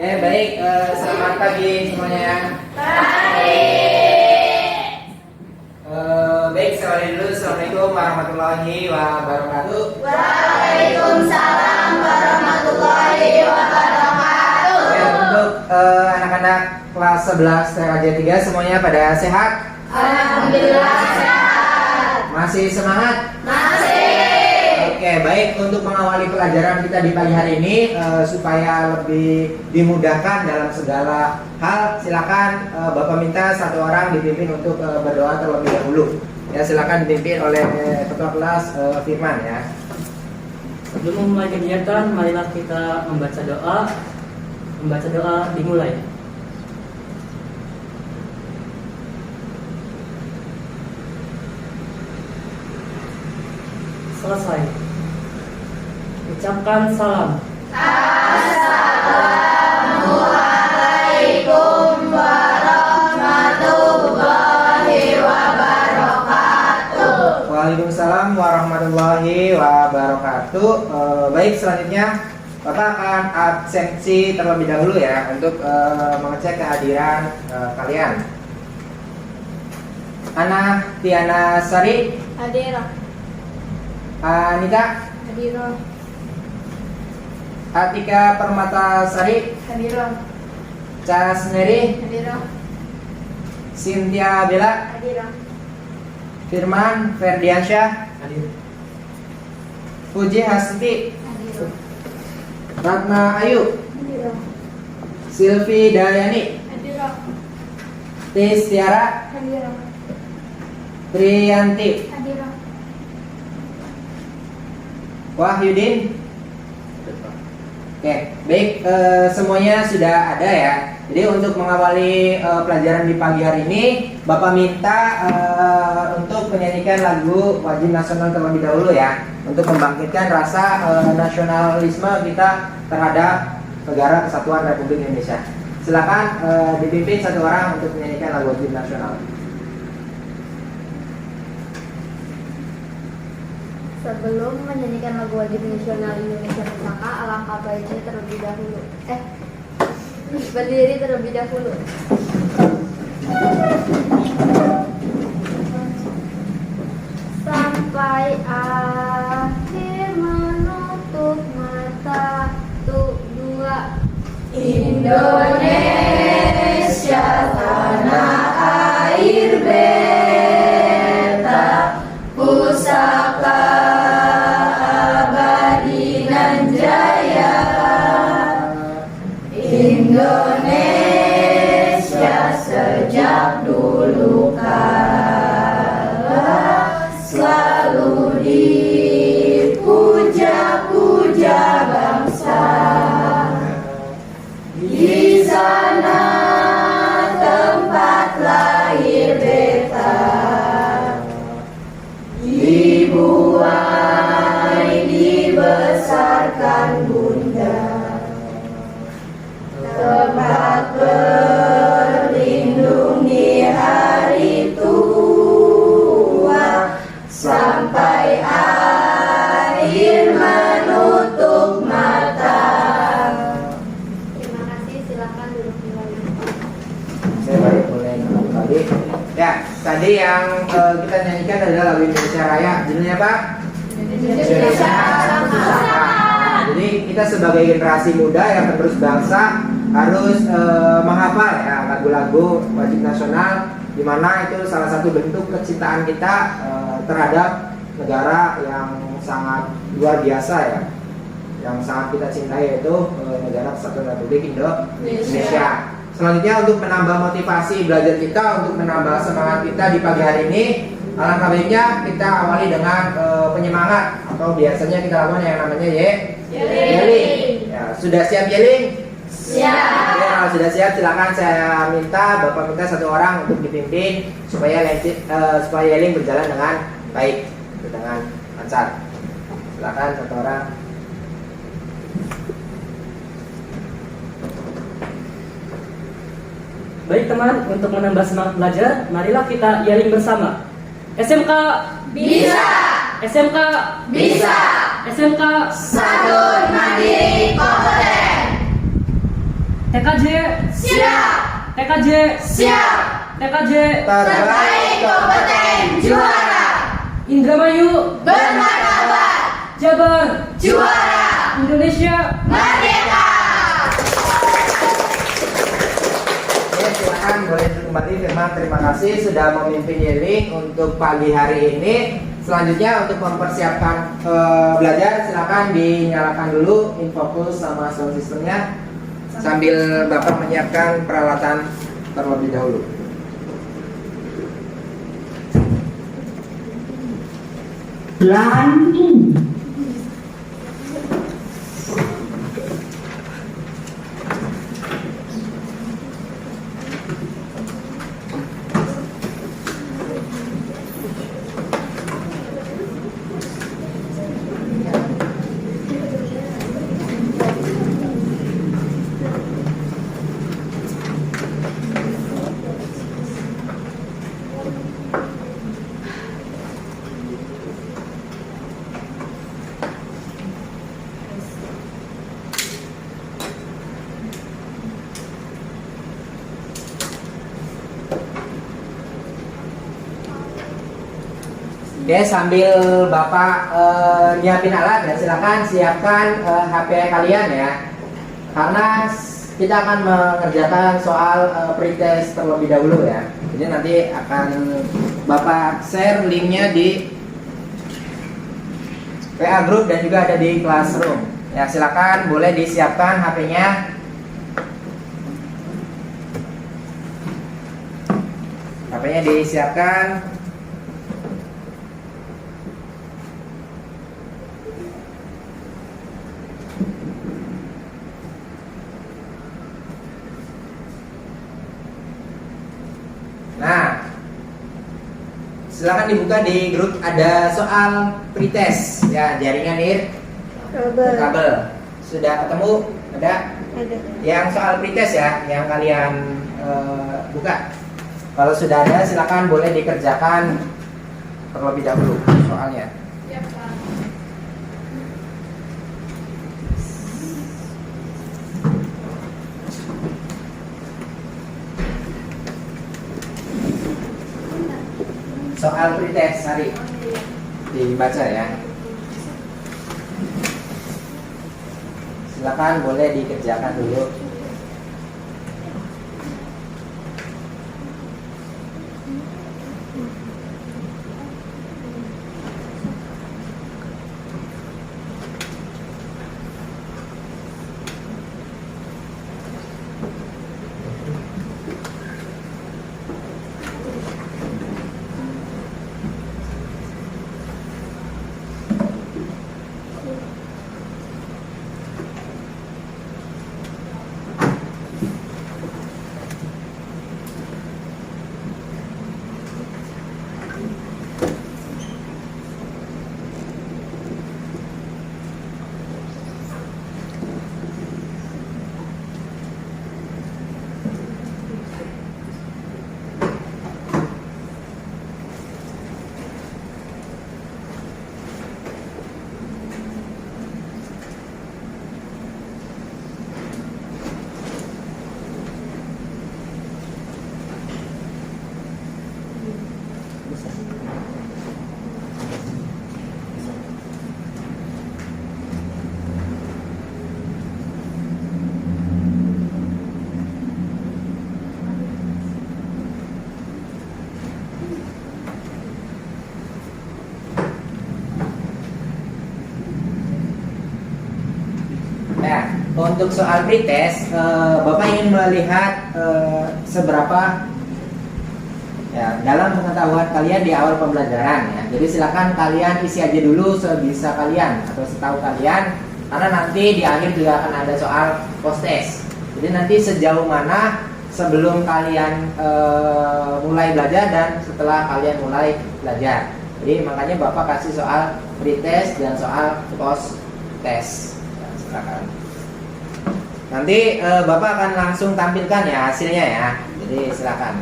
Baik, selamat pagi semuanya. Pagi. Baik, saya awali dulu. Assalamualaikum warahmatullahi wabarakatuh. Waalaikumsalam warahmatullahi wabarakatuh. Untuk anak-anak kelas 11 TKJ 3 semuanya pada sehat? Alhamdulillah sehat. Masih semangat? Masih. Oke, baik. Untuk mengawali pelajaran kita di pagi hari ini supaya lebih dimudahkan dalam segala hal, silakan Bapak minta satu orang dipimpin untuk berdoa terlebih dahulu. Ya, silakan dipimpin oleh Ketua Kelas Firman ya. Sebelum memulai kegiatan, marilah kita membaca doa. Membaca doa dimulai. Selesai. Ucapkan salam. Assalamualaikum warahmatullahi wabarakatuh. Waalaikumsalam warahmatullahi wabarakatuh. Baik, selanjutnya Bapak akan absensi terlebih dahulu ya untuk mengecek kehadiran kalian. Ana Tiana Sari, Hadira. Anita, Hadira. Atika Permata Sari, Hadira. Casneri, Hadira. Cynthia Bella, Hadira. Firman Ferdiansyah, Hadir. Puji Hasti, Hadira. Ratna Ayu, Hadira. Silvi Dayani, Hadira. Tis Tiara, Hadira. Triyanti, Hadira. Wahyudin. Oke, baik, semuanya sudah ada ya. Jadi untuk mengawali pelajaran di pagi hari ini, Bapak minta untuk menyanyikan lagu wajib nasional terlebih dahulu ya, untuk membangkitkan rasa nasionalisme kita terhadap negara kesatuan Republik Indonesia. Silakan dipimpin satu orang untuk menyanyikan lagu wajib nasional. Sebelum menyanyikan lagu wajib nasional Indonesia Pusaka, alangkah baiknya terlebih dahulu. Berdiri terlebih dahulu. Sampai akhir menutup mata. Tuh dua. Indonesia tanah air beta, pusaka abadi dan jaya. Indonesia sejak dulu kala selalu dipuja-puja bangsa. Di sana tempat lahir beta, dibuai dibesarkan bunda, tempat berlindung di hari tua, sampai akhir menutup mata. Terima kasih, silakan duduk kembali. Saya balik mulai kembali. Ya, tadi yang kita nyanyikan adalah lagu Indonesia Raya. Judulnya apa? Indonesia Pusaka. Jadi kita sebagai generasi muda yang penerus bangsa harus menghafal ya lagu-lagu wajib nasional, di mana itu salah satu bentuk kecintaan kita terhadap negara yang sangat luar biasa ya, yang sangat kita cintai, yaitu negara Kesatuan Republik Indonesia. Selanjutnya untuk menambah motivasi belajar kita, untuk menambah semangat kita di pagi hari ini, alangkah baiknya kita awali dengan penyemangat atau biasanya kita lakukan yang namanya yelling. Ya, sudah siap yelling? Siap. Oke, kalau sudah siap silakan saya minta Bapak minta satu orang untuk dipimpin supaya yelling berjalan dengan baik, dengan lancar. Silakan satu orang. Baik teman, untuk menambah semangat belajar, marilah kita yelling bersama. SMK Bisa. SMK Bisa. SMK Sadun Mandiri Kompeten. TKJ, Siap. TKJ, Siap. TKJ, Terbaik, kompeten, juara. Indramayu, Bermartabat. Jabar, Juara. Indonesia. Merdeka. Oke, silakan boleh duduk kembali. Firman, terima kasih sudah memimpin yelling untuk pagi hari ini. Selanjutnya untuk mempersiapkan belajar, silakan dinyalakan dulu infocus sama sound systemnya sambil Bapak menyiapkan peralatan terlebih dahulu. Line in. Oke, sambil Bapak nyiapin alat ya, silakan siapkan HP kalian ya. Karena kita akan mengerjakan soal pretest terlebih dahulu ya. Jadi nanti akan Bapak share linknya di WA group dan juga ada di classroom. Ya, silakan boleh disiapkan HP-nya. HP-nya disiapkan. Nah, silakan dibuka di grup, ada soal pretest ya, jaringan kabel. Sudah ketemu? Ada? Ada. Yang soal pretest ya, yang kalian buka. Kalau sudah ada, silakan boleh dikerjakan terlebih dahulu soalnya. Soal pretest hari dibaca ya. Silakan boleh dikerjakan dulu. Untuk soal pretest, Bapak ingin melihat seberapa ya dalam pengetahuan kalian di awal pembelajaran ya. Jadi silakan kalian isi aja dulu sebisa kalian atau setahu kalian, karena nanti di akhir juga akan ada soal post test. Jadi nanti sejauh mana sebelum kalian mulai belajar dan setelah kalian mulai belajar. Jadi makanya Bapak kasih soal pretest dan soal post test. Nah, silakan. Nanti Bapak akan langsung tampilkan ya hasilnya ya. Jadi silakan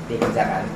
dikerjakan.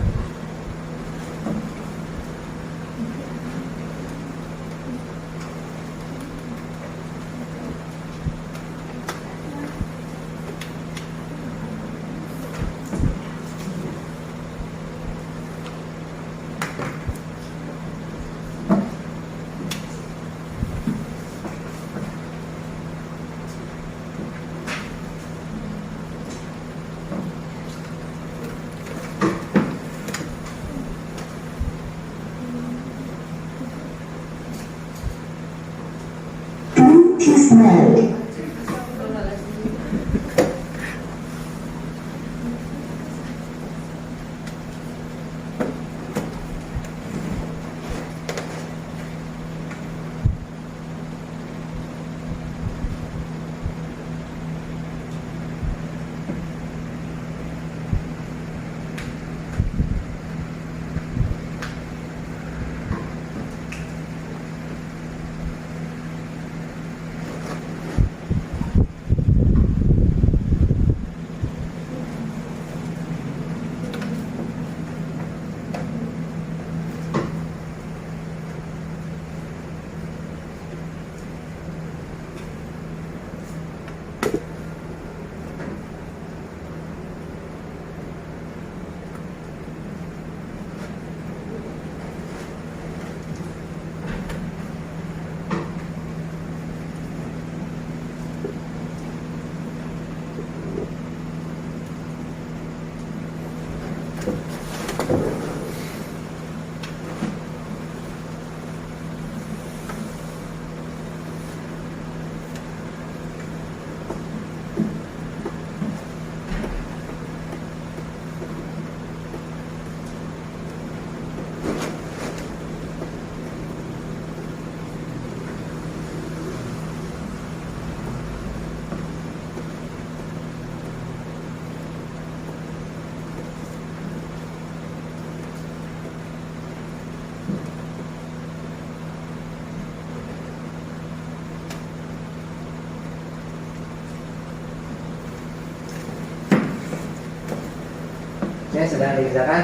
Ini sedang dikerjakan.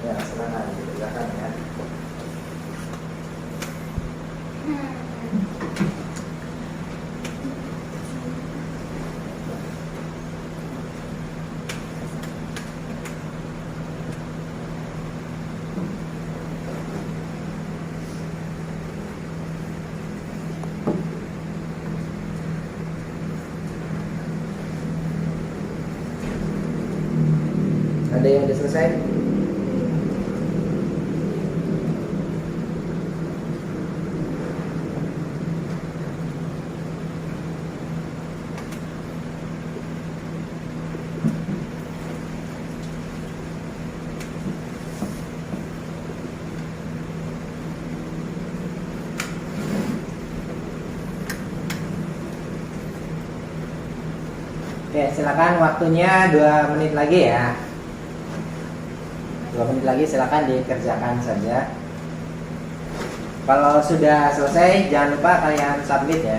Ya, sedang dikerjakan ya. Ada yang udah selesai? Oke, silakan waktunya 2 menit lagi ya. 2 menit lagi silakan dikerjakan saja. Kalau sudah selesai jangan lupa kalian submit ya.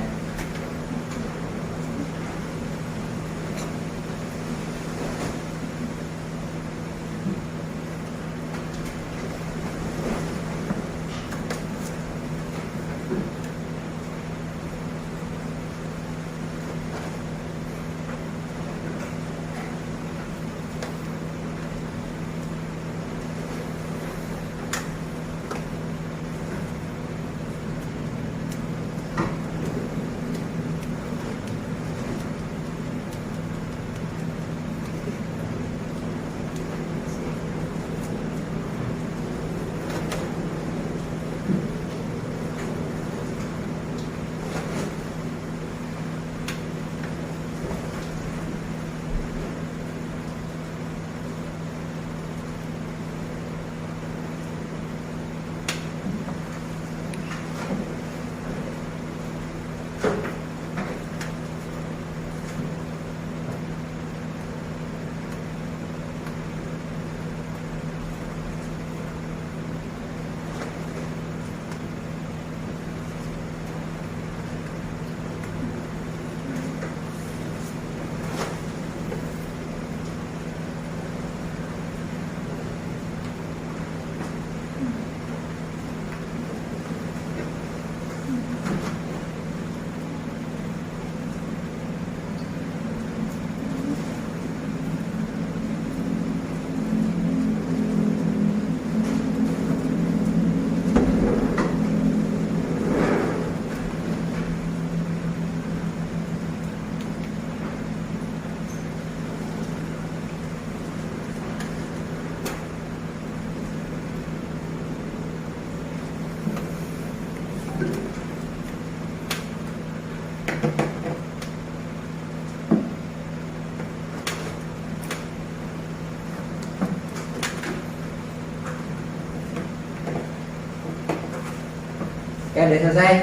Oke, udah selesai?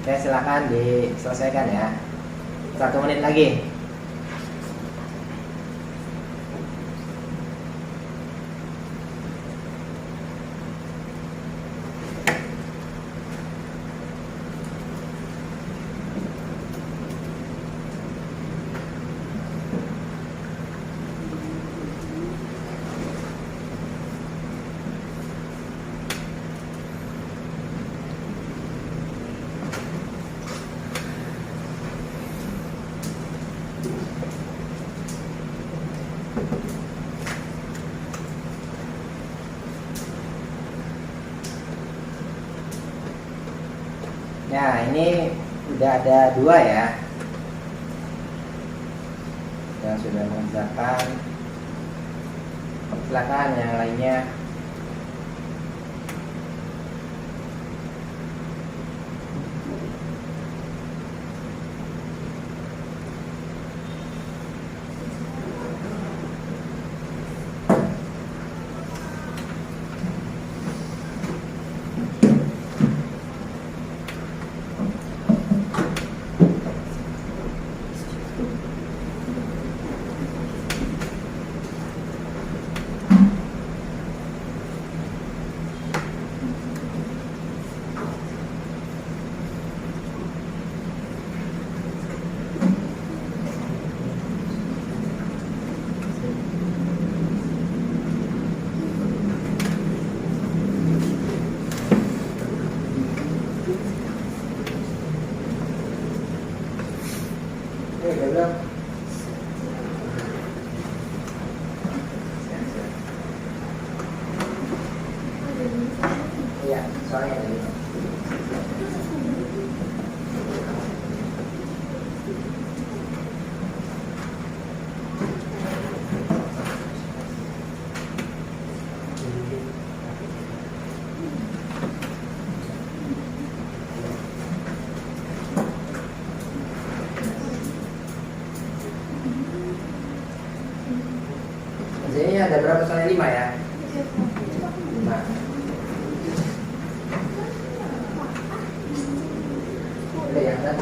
Oke, silakan diselesaikan ya. 1 menit lagi. Ya, ini udah ada 2 ya yang sudah mengerjakan. Silakan yang lainnya. Belum. Iya, soalnya tadi. Jadi ada berapa soalnya 5 ya? 5. Udah ya, kan?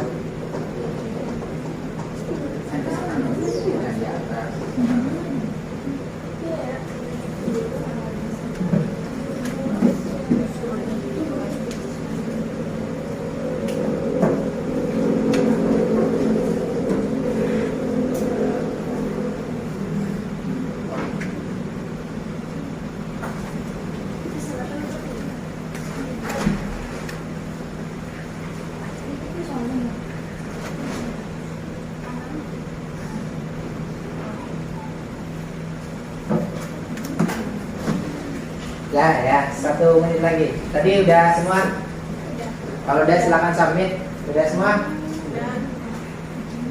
Di atas. Ya, 1 menit lagi. Tadi udah semua? Kalau udah silakan submit. Udah semua?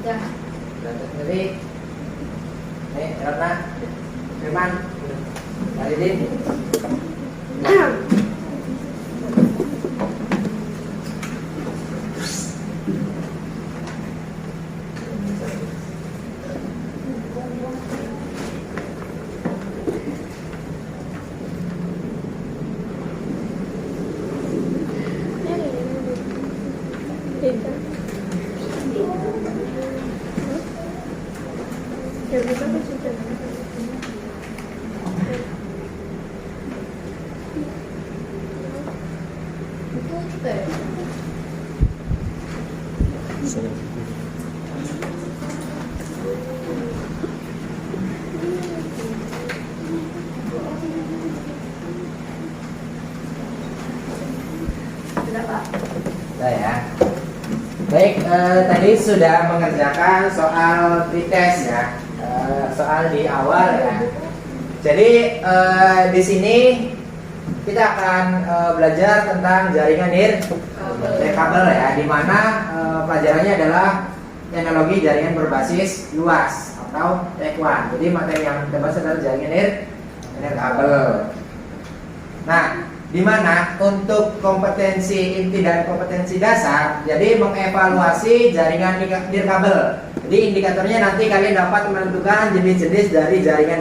Udah. Tadi, nih, Ratna, Firman, Walidin. Nah ya. Baik, tadi sudah mengerjakan soal pretest ya, soal di awal ya. Jadi di sini kita akan belajar tentang jaringan nirkabel ya, di mana pelajarannya adalah teknologi jaringan berbasis luas atau TEK1. Jadi materi yang kita bahas adalah jaringan nirkabel. Nah, di mana untuk kompetensi inti dan kompetensi dasar, jadi mengevaluasi jaringan nirkabel. Jadi indikatornya nanti kalian dapat menentukan jenis-jenis dari jaringan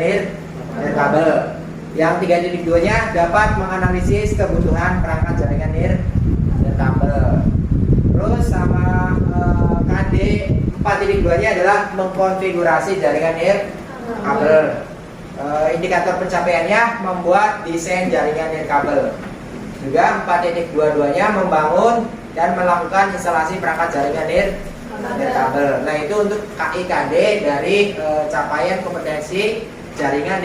nirkabel. Yang 3.2-nya dapat menganalisis kebutuhan perangkat jaringan nirkabel. Terus sama KD 4.2-nya adalah mengkonfigurasi jaringan nirkabel. Indikator pencapaiannya membuat desain jaringan nirkabel. Juga 4.22-nya membangun dan melakukan instalasi perangkat jaringan nirkabel. Nah, itu untuk KIKD dari capaian kompetensi jaringan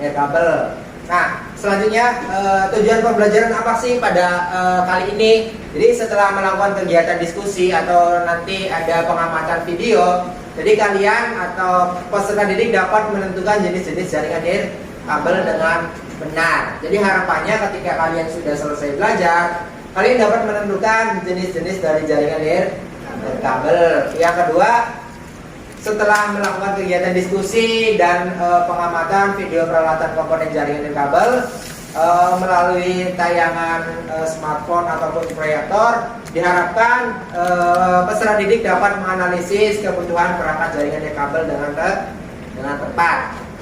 nirkabel. Nah, selanjutnya tujuan pembelajaran apa sih pada kali ini? Jadi setelah melakukan kegiatan diskusi atau nanti ada pengamatan video, jadi kalian atau peserta didik dapat menentukan jenis-jenis jaringan nirkabel dengan benar. Jadi harapannya ketika kalian sudah selesai belajar, kalian dapat menentukan jenis-jenis dari jaringan nirkabel. Yang kedua, setelah melakukan kegiatan diskusi dan pengamatan video peralatan komponen jaringan nirkabel melalui tayangan smartphone ataupun proyektor, diharapkan peserta didik dapat menganalisis kebutuhan perangkat jaringan nirkabel dengan tepat.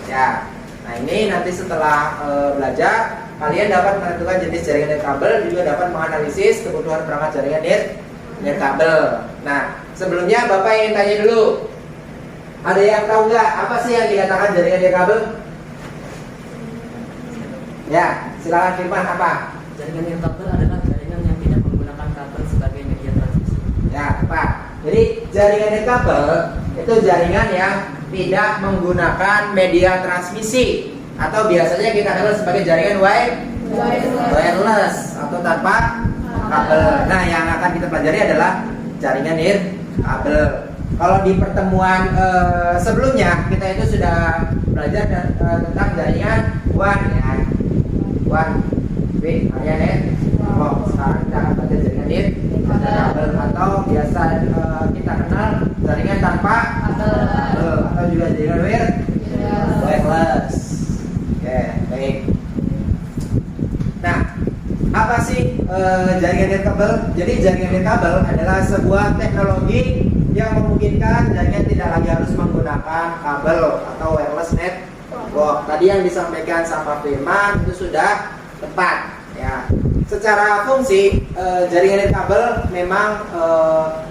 Ya, nah ini nanti setelah belajar, kalian dapat menentukan jenis jaringan nirkabel, juga dapat menganalisis kebutuhan perangkat jaringan nirkabel. Nah, sebelumnya Bapak ingin tanya dulu, ada yang tahu nggak apa sih yang dikatakan jaringan nirkabel? Ya, silakan Firman, apa? Jaringan nirkabel adalah jaringan yang tidak menggunakan kabel sebagai media transmisi. Ya, Pak. Jadi jaringan nirkabel itu jaringan yang tidak menggunakan media transmisi atau biasanya kita kenal sebagai jaringan wireless atau tanpa kabel. Nah, yang akan kita pelajari adalah jaringan nirkabel. Kalau di pertemuan sebelumnya kita itu sudah belajar tentang jaringan WAN ya. WAN area network. Sekarang kita akan belajar jaringan nirkabel atau biasa kita kenal jaringan tanpa kabel atau juga jaringan wireless. Oke, baik. Nah, apa sih jaringan nirkabel? Jadi jaringan nirkabel adalah sebuah teknologi yang memungkinkan jaringan tidak lagi harus menggunakan kabel atau wireless network. Tadi yang disampaikan sama Firman itu sudah tepat ya. Secara fungsi jaringan nirkabel memang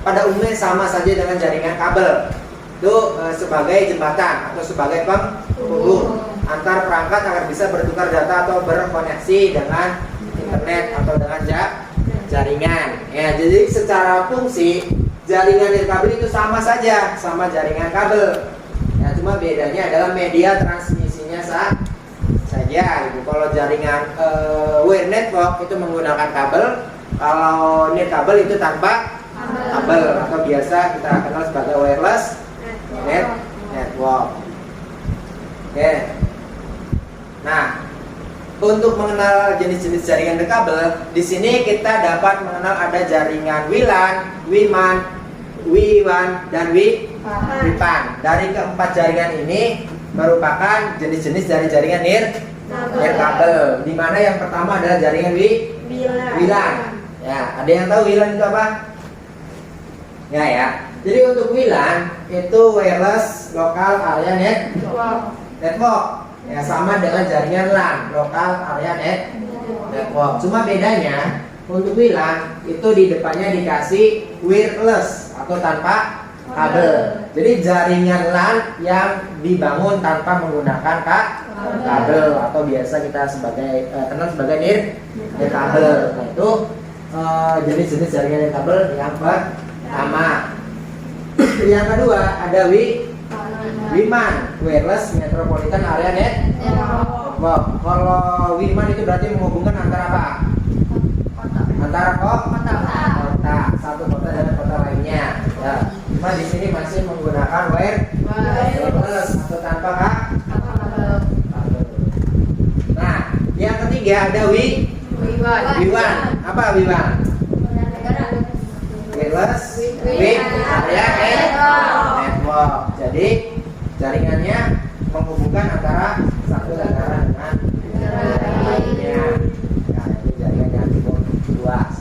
pada umumnya sama saja dengan jaringan kabel. Itu sebagai jembatan atau sebagai penghubung antar perangkat agar bisa bertukar data atau berkoneksi dengan internet atau dengan jaringan. Ya, jadi secara fungsi jaringan nirkabel itu sama saja sama jaringan kabel. Ya, cuma bedanya adalah media transmisinya saja. Gitu. Kalau jaringan wire network itu menggunakan kabel, kalau nirkabel itu tanpa kabel atau biasa kita kenal sebagai wireless network. Oke. Nah, untuk mengenal jenis-jenis jaringan nirkabel, di sini kita dapat mengenal ada jaringan WLAN, WMAN, WWAN, dan WPAN. Dari keempat jaringan ini merupakan jenis-jenis dari jaringan nirkabel. Di mana yang pertama adalah jaringan WLAN. Ya, ada yang tahu WLAN itu apa? Ya. Jadi untuk WLAN itu wireless local area network. Ya, sama dengan jaringan LAN, local area network. Cuma bedanya untuk WLAN itu di depannya dikasih wireless atau tanpa kabel. Jadi jaringan LAN yang dibangun tanpa menggunakan kabel atau biasa kita kenal sebagai nirkabel. Nah, itu jenis-jenis jaringan nirkabel yang pertama. Yang kedua ada WMAN, wireless metropolitan area network. Kalau WMAN itu berarti menghubungkan antara apa? Antara kota, satu kota dengan kota lainnya. Ya. Cuma di sini masih menggunakan wireless atau tanpa kabel. Nah, yang ketiga ada WWAN. Apa WWAN? Wireless area network. Jadi jaringannya menghubungkan antara satu negara dengan lainnya. Nah, itu jaringan yang cukup luas.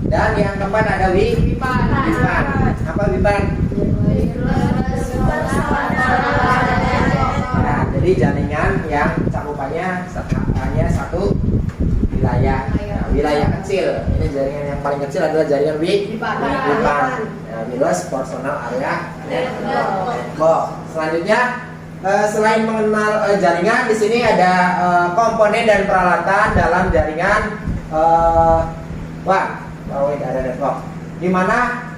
Dan yang keempat ada WPAN. Apa WPAN? Nah, jadi jaringan yang cakupannya hanya satu wilayah. Nah, wilayah kecil. Ini jaringan yang paling kecil adalah jaringan WIPAN. Nah, Wireless Personal Area Network. Selanjutnya, selain mengenal jaringan, di sini ada komponen dan peralatan dalam jaringan Wide Area Network. Di mana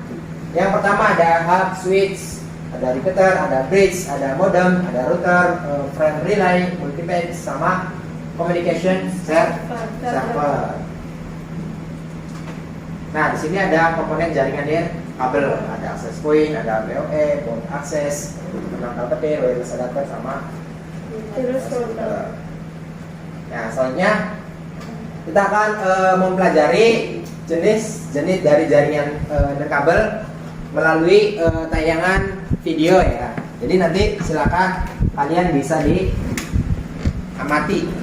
yang pertama ada hub, switch, ada repeater, ada bridge, ada modem, ada router, frame relay, multipage, sama communication server. Nah, di sini ada komponen jaringan kabel, ada access point, ada BOE, port access, penangkal petir, wireless adapter, sama router. Nah, selanjutnya kita akan mempelajari jenis-jenis dari jaringan nirkabel melalui tayangan video ya. Jadi nanti silakan kalian bisa diamati.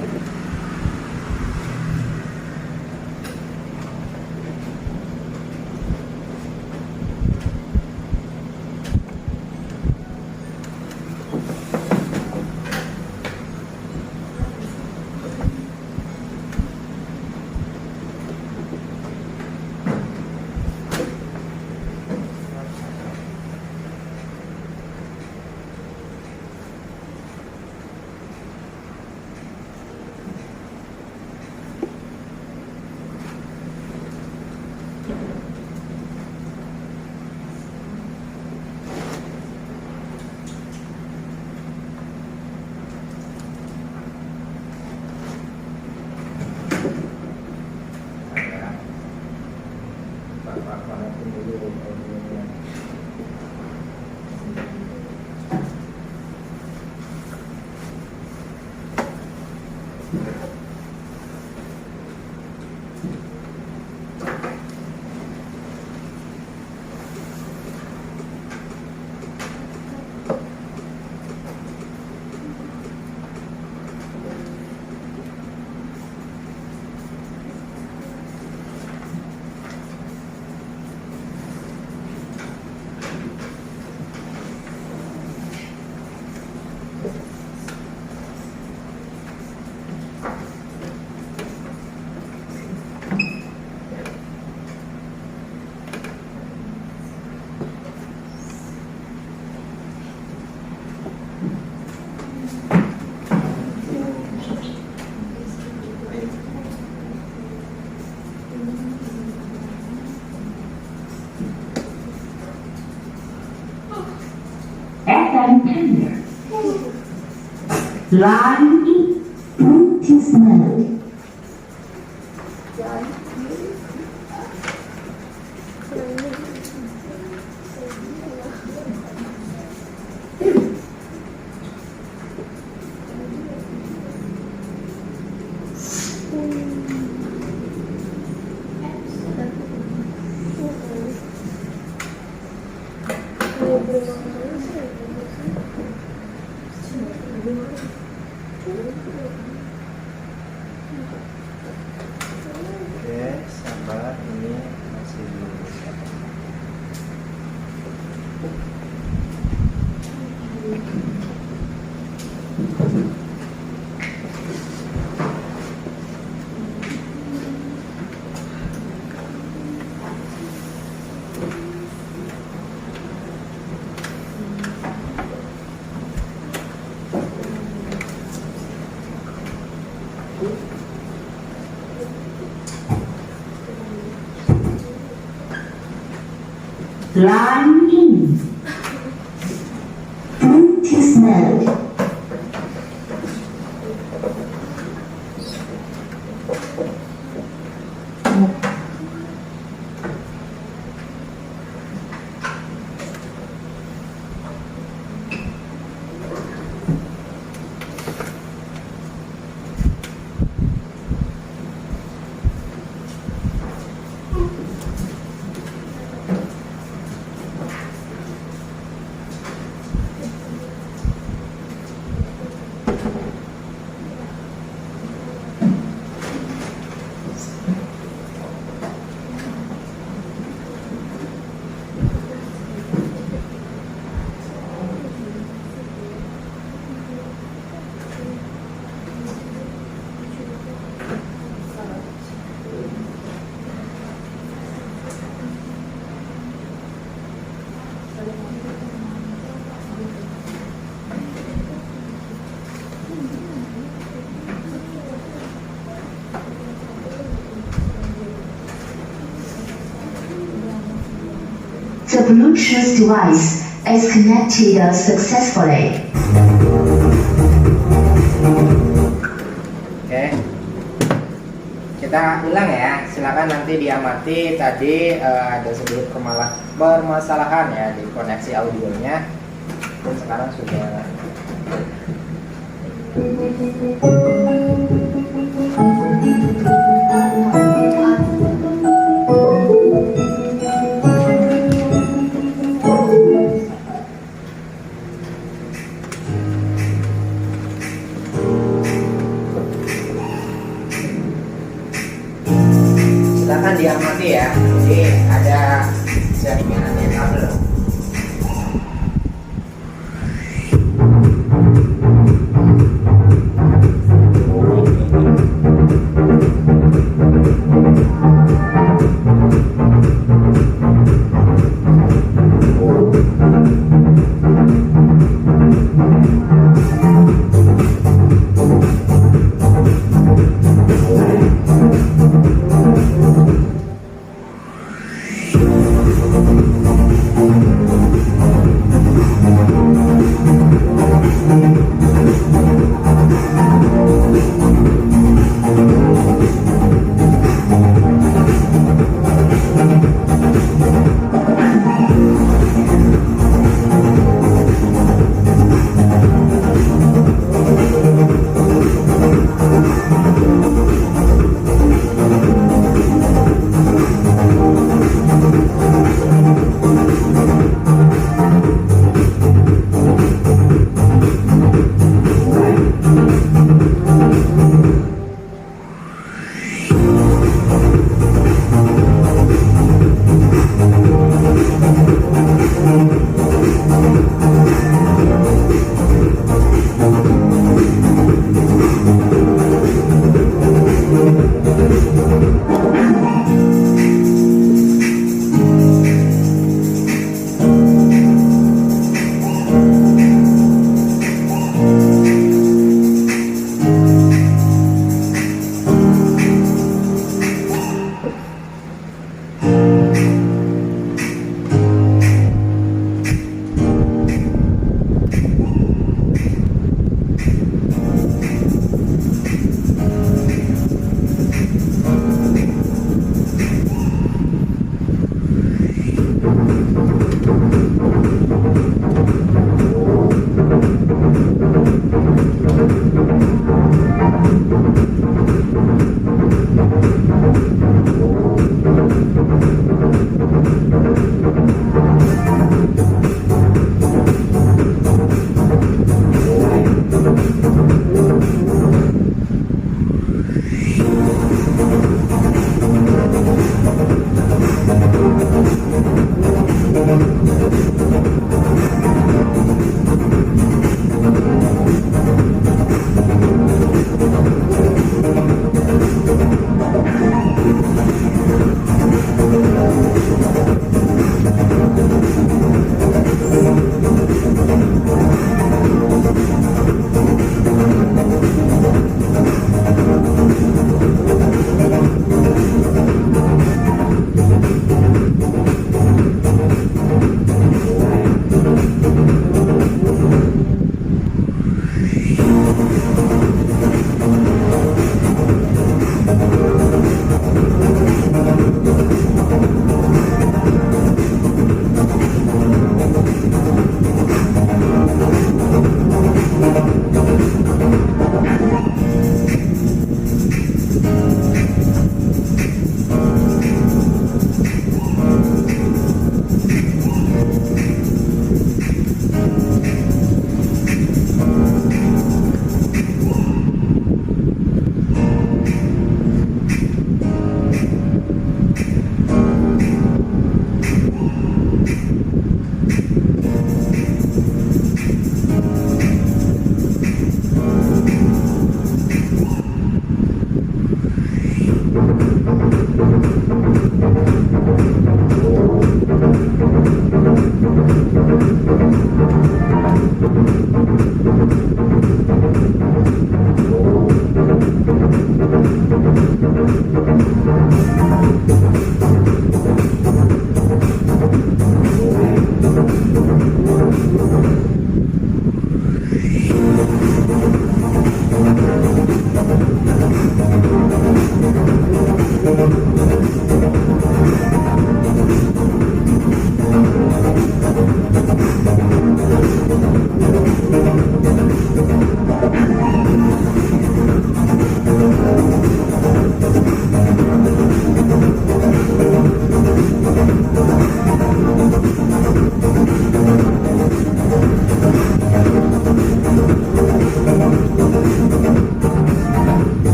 FM tender. Line E, Bluetooth mode. Oke, sabar, ini masih Line E, Bluetooth mode. The Bluetooth device is connected successfully. Oke, kita ulang ya. Silakan nanti diamati tadi ada sedikit permasalahan ya di koneksi audionya. Dan sekarang sudah. Silakan diamati ya. Jadi ada jaringan kabel.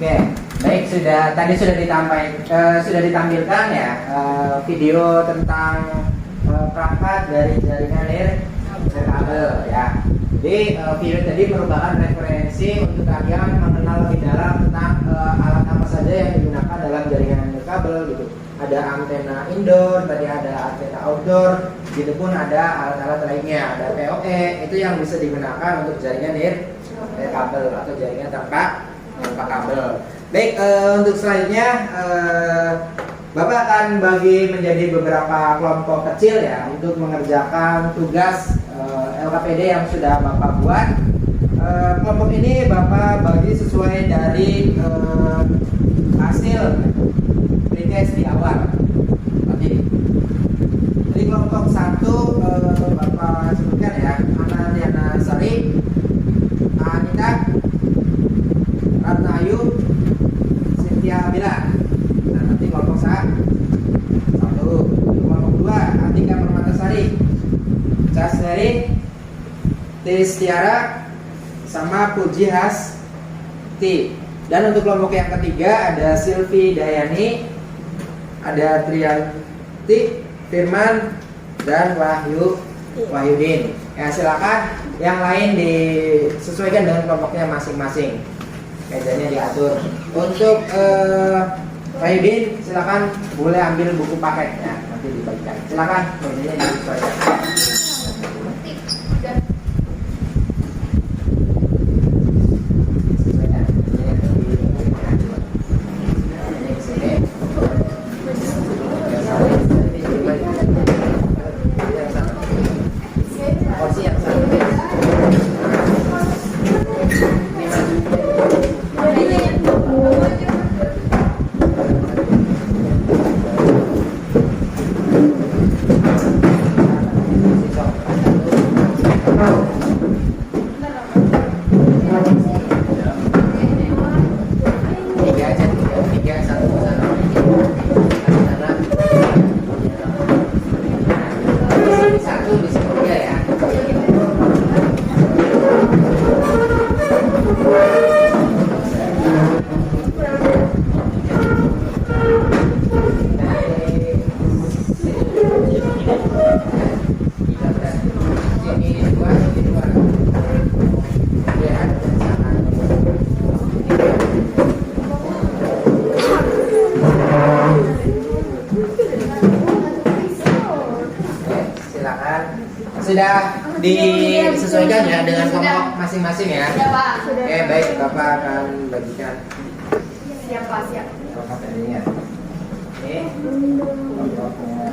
Oke, baik, tadi sudah ditampilkan ya video tentang perangkat dari jaringan nirkabel ya. Jadi video tadi merupakan referensi untuk kalian mengenal lebih dalam tentang alat apa saja yang digunakan dalam jaringan nirkabel gitu. Ada antena indoor, tadi ada antena outdoor, gitu pun ada alat-alat lainnya, ada PoE itu yang bisa digunakan untuk jaringan nirkabel atau jaringan tanpa kabel. Baik, untuk selanjutnya Bapak akan bagi menjadi beberapa kelompok kecil ya untuk mengerjakan tugas LKPD yang sudah Bapak buat. Kelompok ini Bapak bagi sesuai dari hasil pretest di awal. Jadi kelompok 1 Bapak sebutkan ya, Anadiana Sari, Anita, Ratna Ayu, Cynthia Bila. Nah, nanti kelompok 1. Kelompok 2 Atika Permatasari, Casneri, Tiara, sama Puji Hasti. Dan untuk kelompok yang ketiga ada Silvi Dayani, ada Trianti, Firman, dan Wahyudin. Ya, silakan yang lain disesuaikan dengan kelompoknya masing-masing. Mejanya diatur. Untuk Wahyudin silakan boleh ambil buku paketnya nanti dibagikan. Silakan mejanya disesuaikan. Sudah disesuaikan ya dengan kelompok masing-masing ya. Sudah, Pak. Oke, baik, Bapak akan bagikan Siap, Pak, siap. kelompok tadinya. Oke, kelompoknya.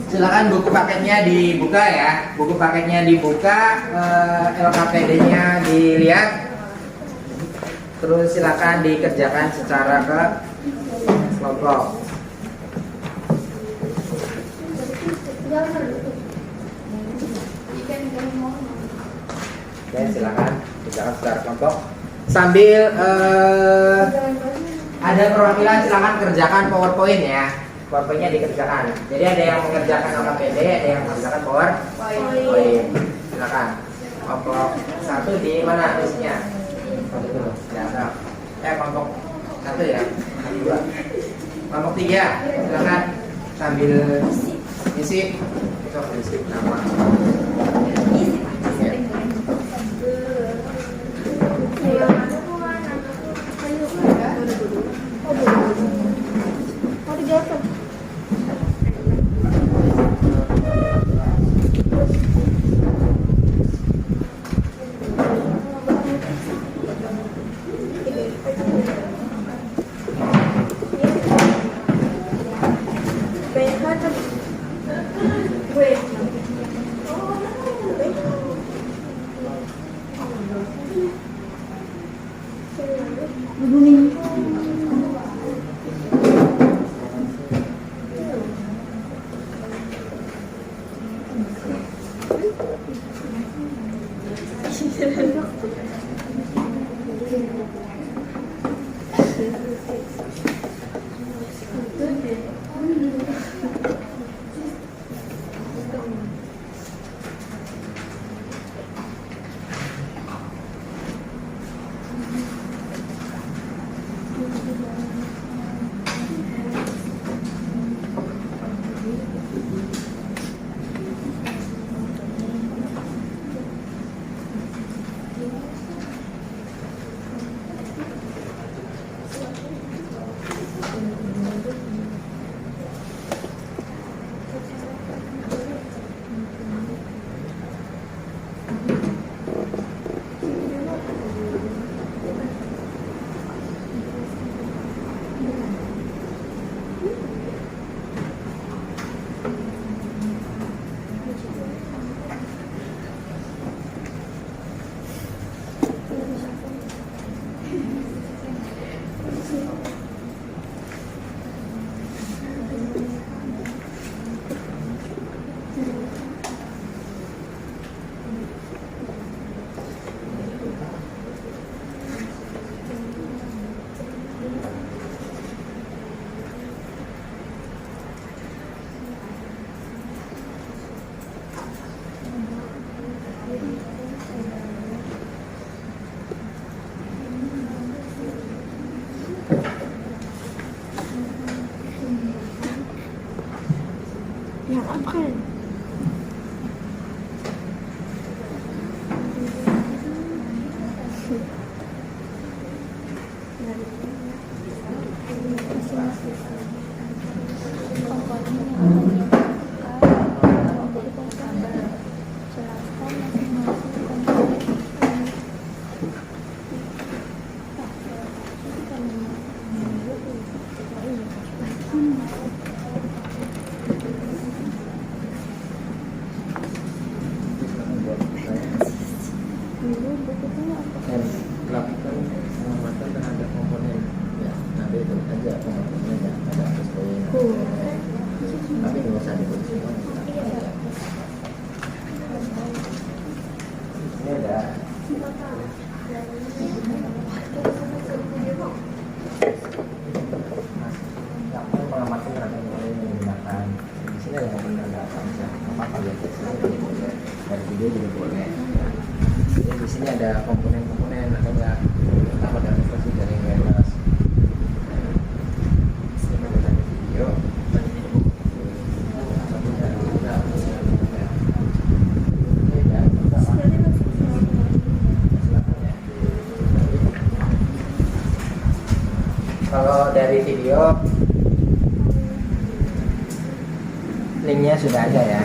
Silakan buku paketnya dibuka ya. Buku paketnya dibuka, LKPD-nya dilihat. Terus silakan dikerjakan secara ke kelompok. Oke, silakan kerjakan secara kelompok. Sambil ada perwakilan, silakan kerjakan PowerPoint ya. PowerPoint-nya dikerjakan. Jadi ada yang mengerjakan LKPD, ada yang mengerjakan PowerPoint. Silakan. Kelompok 1 di mana isinya? Ya, kelompok 1 ya, 2. Kelompok 3, silakan sambil isi nama. Yang apa? Dan lakukan pengamatan terhadap komponen ya, nanti itu aja komponennya ya, ada sesuai tapi nggak usah dibeli semua ya. Ini ada lakukan pengamatan terhadap komponen yang digunakan. Di sini ada komponen data, apa ya, dari video juga boleh. Jadi di sini ada komponen-komponen atau enggak pertama dari versi dari wireless. Ini pada dari video. Kalau dari video linknya sudah ada ya.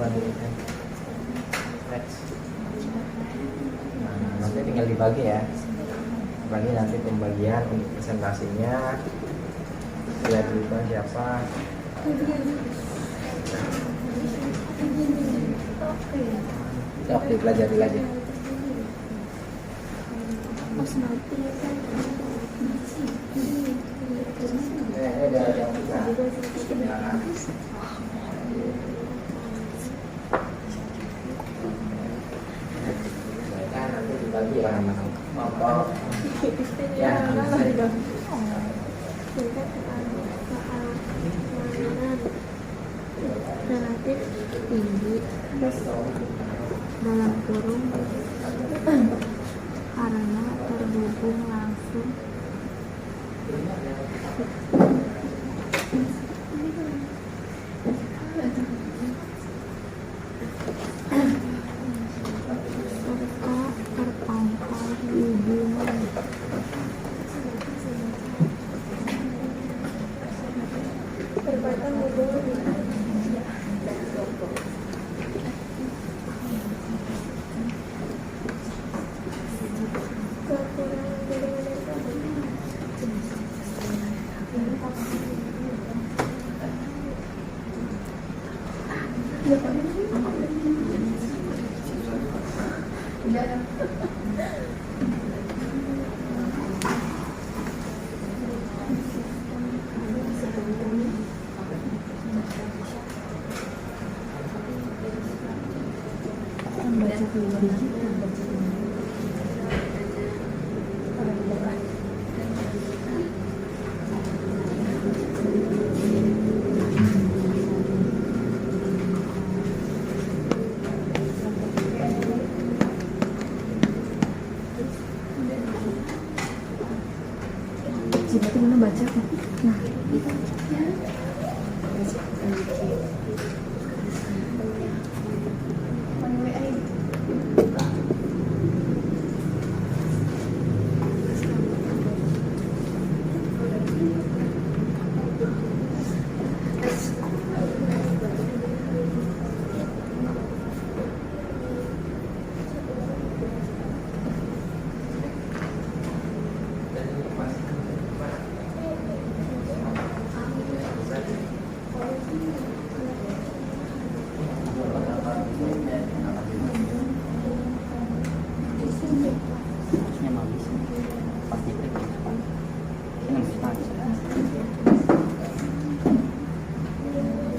One minute. Next. Nah, nanti tinggal dibagi ya. Bagi nanti pembagian untuk presentasinya. Lihat dulu siapa. Oke, pelajari lagi. Ada yang bisa. Nanti dibagi ya, kelompok. Ya, relatif tinggi dalam kurung karena terhubung langsung serta terpangkal hubungan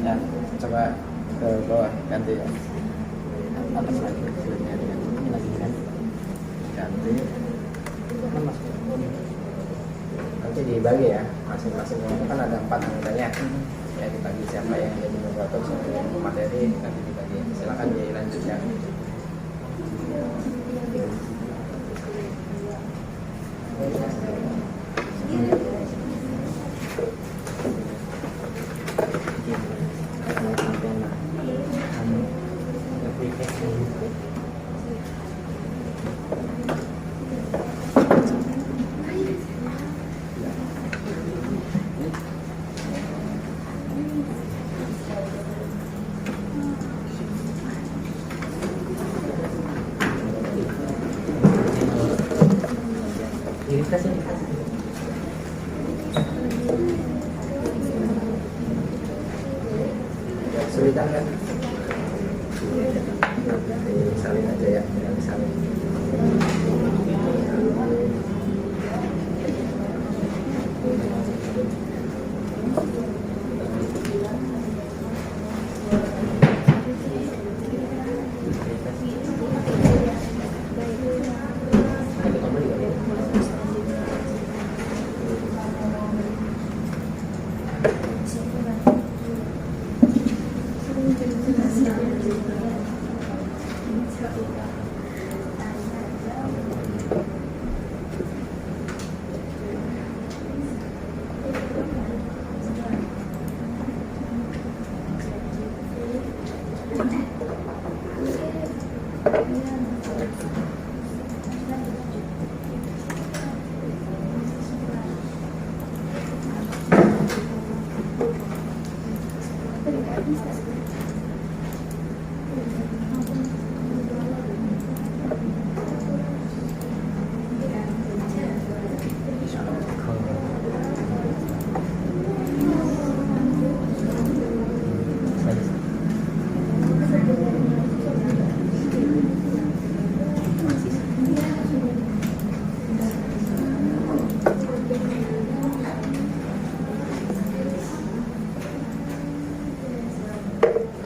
Ya, coba ke bawah ganti ya. Atas lagi, sebelumnya ini lagi kan. Ganti. Nanti dibagi ya, masing-masing kelompok kan ada 4 anggotanya. Ya dibagi siapa yang jadi moderator, siapa yang materi, nanti dibagi. Silakan dilanjutkan. Kesulitan kan? Salin aja ya, jangan disalin.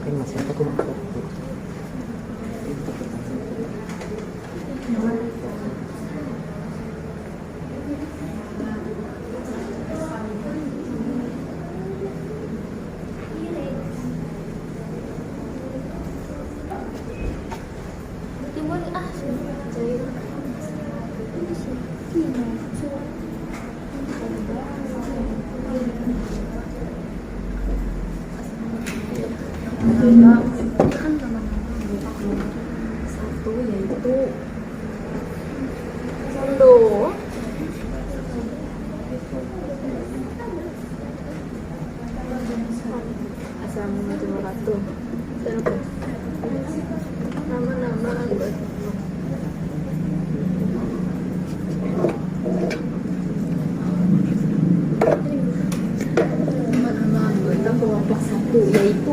Kan masih ada tuh. Timun ah jadi kan satu yaitu Sando. Assalamualaikum warahmatullahi wabarakatuh. Nama-nama anggota. Nama-nama anggota kelompok satu yaitu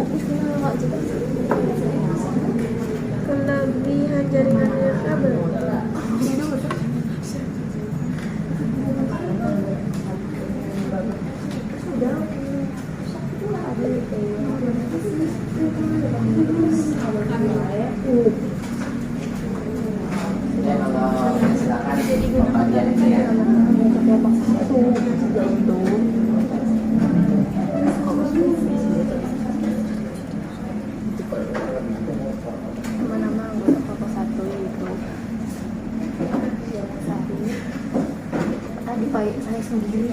kelebihan jaringan kabel. Ya kalau silakan pembagian itu ya. Kelompok satu yaitu nama-nama anggota kelompok satu yaitu tadi Pak saya sendiri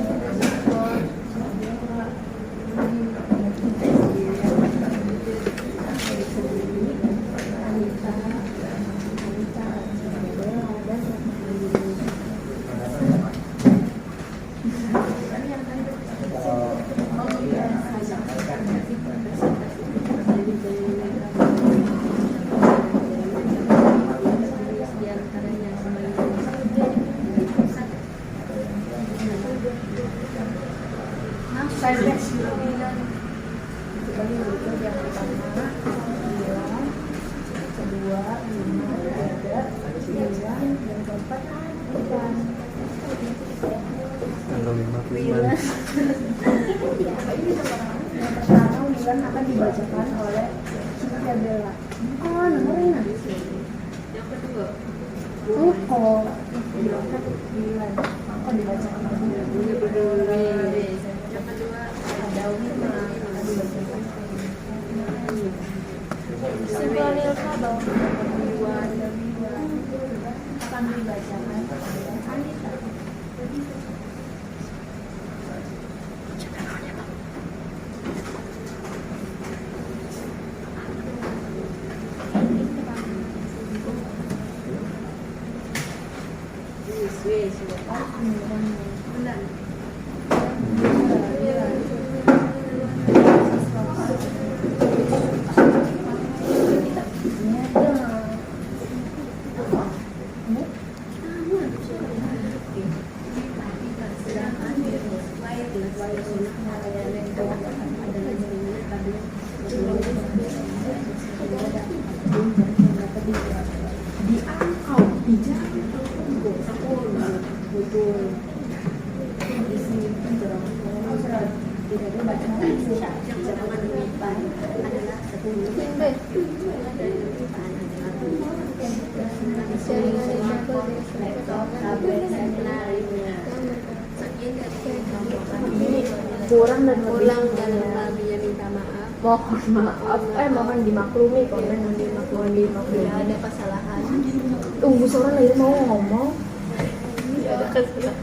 Tanggal 5 Wilan. Yang pertama Wilan akan dibacakan oleh Cynthia Bella. Oh, nomornya yang kedua. Kalau Wilan akan dibacakan oleh yang kedua ada Wima akan dibacakan Simpanil Kabau akan dibacakan oleh Anita. Kurang dan lebihnya minta maaf. Mohon maaf, mohon dimaklumi, mohon dimaklumi. Tidak ada kesalahan. Tunggu seorang lagi mau ngomong. Tidak ada kesalahan.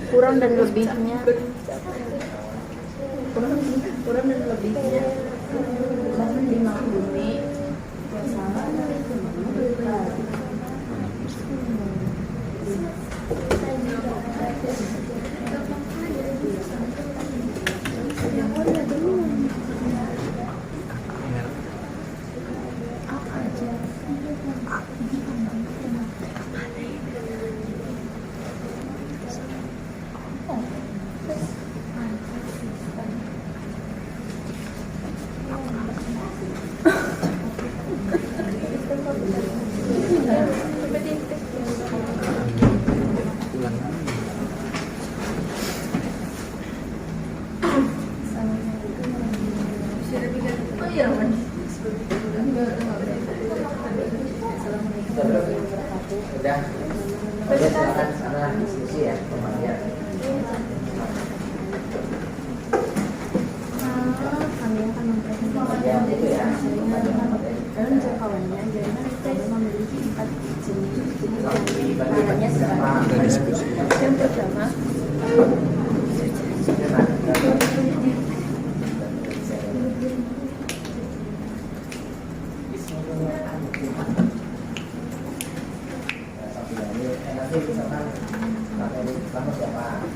Kurang dan lebihnya. Kurang dan lebihnya. Mohon dimaklumi. Udah. Oke, silakan sana diskusi ya pembagian. Kami akan mempresentasikan Pembagian itu ya. Pembagian materi. dan jangkauannya jadi kami memiliki 4 jenis Dibagi berapa? yang pertama Nanti misalkan materi kamu siapa?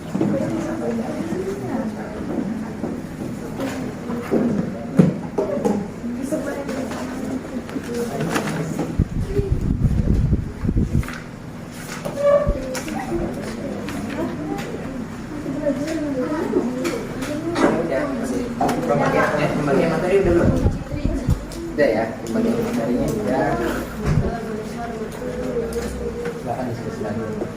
Sampai pembagian materi udah belum? Udah ya, pembagian materinya udah. Silakan diskusi lagi.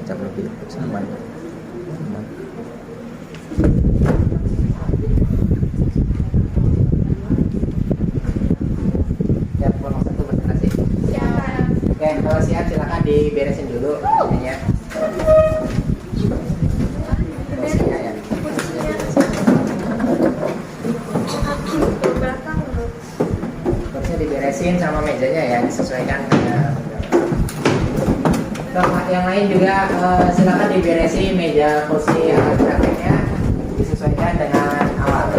sejam lebih sampai. Ya, kelompok satu presentasi. Oke, kalau siap silakan diberesin dulu ya. Kursinya ya. Kursinya diberesin sama mejanya ya, disesuaikan dengan yang lain juga silakan diberesi meja kursi prakteknya disesuaikan dengan alat.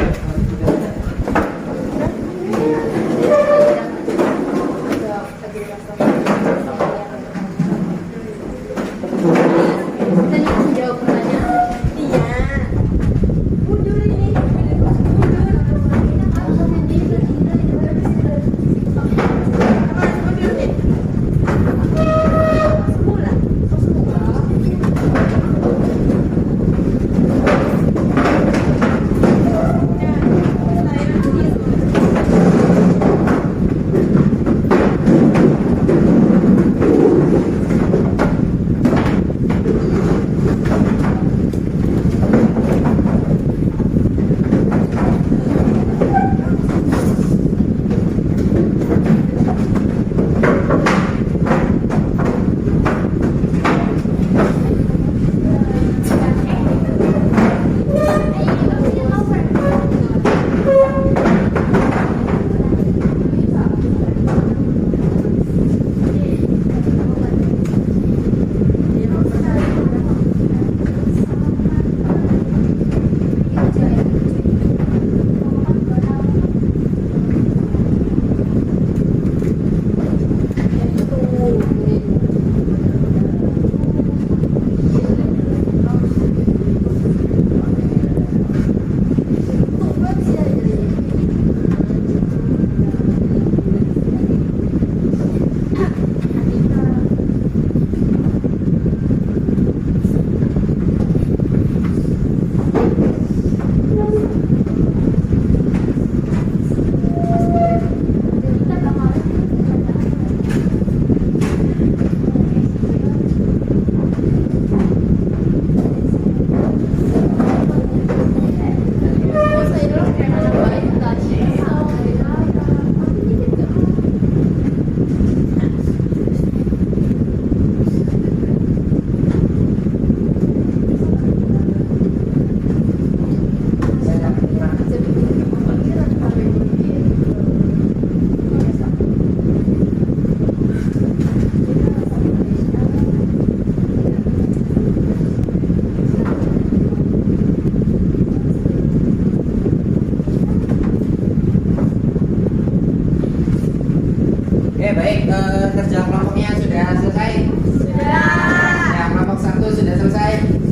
jawab pertanyaan. Iya. Mundur ini. Mundur.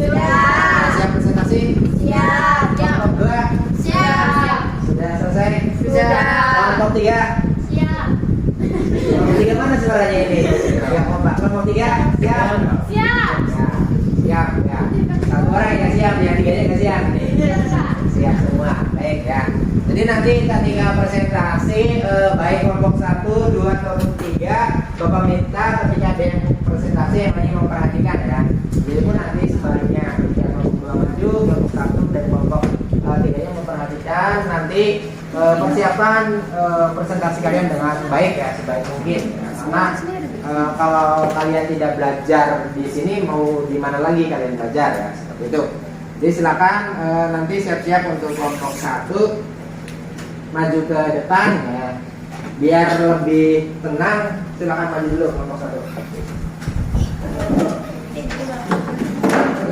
Siap presentasi? Siap. Kelompok 2? Siap. Sudah selesai? Sudah. Kelompok 3? Siap. Kelompok 3 mana suaranya ini? Ya, kelompok 3? Siap? Siap. Siap, ya. Satu orang yang siap, yang tiganya nggak siap. Siap semua, baik ya. Jadi nanti kita tinggal presentasi baik kelompok 1, 2, ataupun 3. Bapak minta ketika ada yang presentasi yang lainnya memperhatikan ya. Jadi pun nanti sebaliknya ketika kelompok 2 maju, kelompok 1 dan kelompok 3-nya memperhatikan. Nanti persiapan presentasi kalian dengan baik ya, sebaik mungkin ya. Karena kalau kalian tidak belajar di sini, mau di mana lagi kalian belajar ya, seperti itu. Jadi silakan nanti siap-siap untuk kelompok 1 maju ke depan ya. Biar lebih tenang, silakan maju dulu kelompok 1.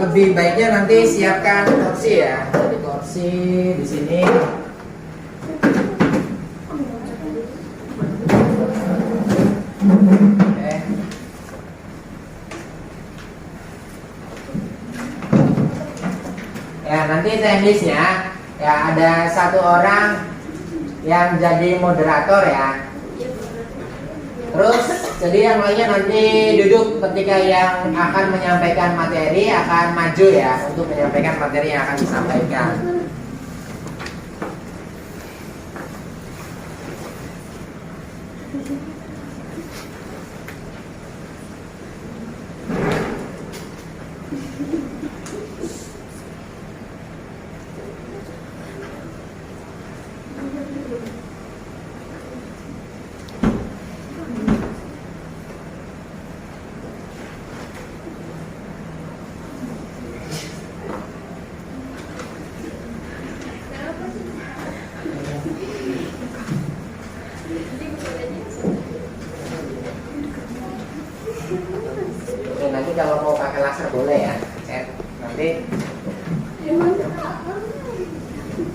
Lebih baiknya nanti siapkan kursi ya. Jadi kursi di sini. Ya, nanti teknisnya ya ada satu orang yang jadi moderator ya. Terus jadi yang lainnya nanti duduk ketika yang akan menyampaikan materi akan maju ya untuk menyampaikan materi yang akan disampaikan. Oke, nanti kalau mau pakai laser boleh ya. Nanti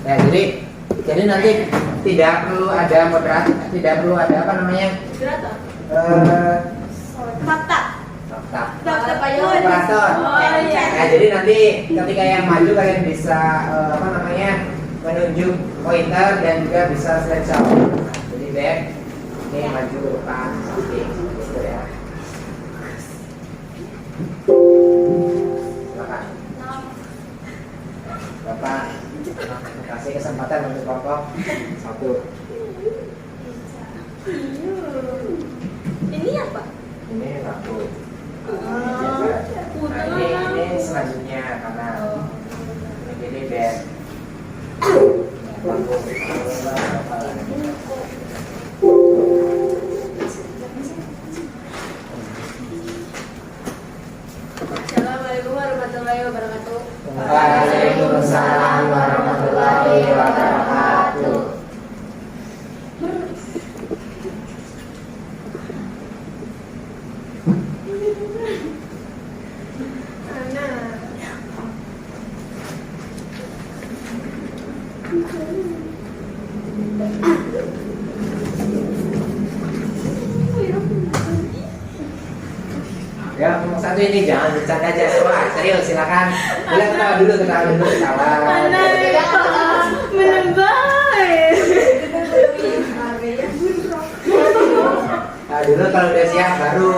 ya, jadi nanti tidak perlu ada moderator, tidak perlu ada apa namanya? Fakta. Operator. Nah, jadi nanti ketika yang maju kalian bisa apa namanya? Menunjuk pointer dan juga bisa slideshow. Jadi back ini maju ke depan samping gitu ya. Silakan. Bapak kasih kesempatan untuk kelompok 1. Ini apa? Ini rambut. Nah, ini selanjutnya karena ini bed. Assalamualaikum warahmatullahi wabarakatuh. Waalaikumsalam warahmatullahi wabarakatuh. Ya, kelompok 1 ini jangan bercanda aja semua. Serius, silakan. Boleh ketawa dulu, ketawa. Nah, dulu kalau udah siap baru.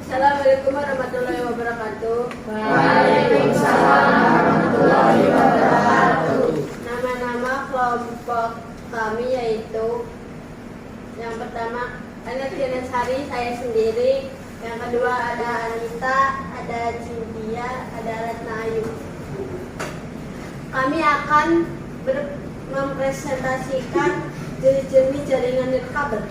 Assalamualaikum warahmatullahi wabarakatuh. Waalaikumsalam warahmatullahi wabarakatuh. Nama-nama kelompok kami yaitu yang pertama Anet Kinesari, saya sendiri. Yang kedua ada Anita, ada Cynthia, ada Retna Ayu. Kami akan mempresentasikan jenis-jenis jaringan nirkabel.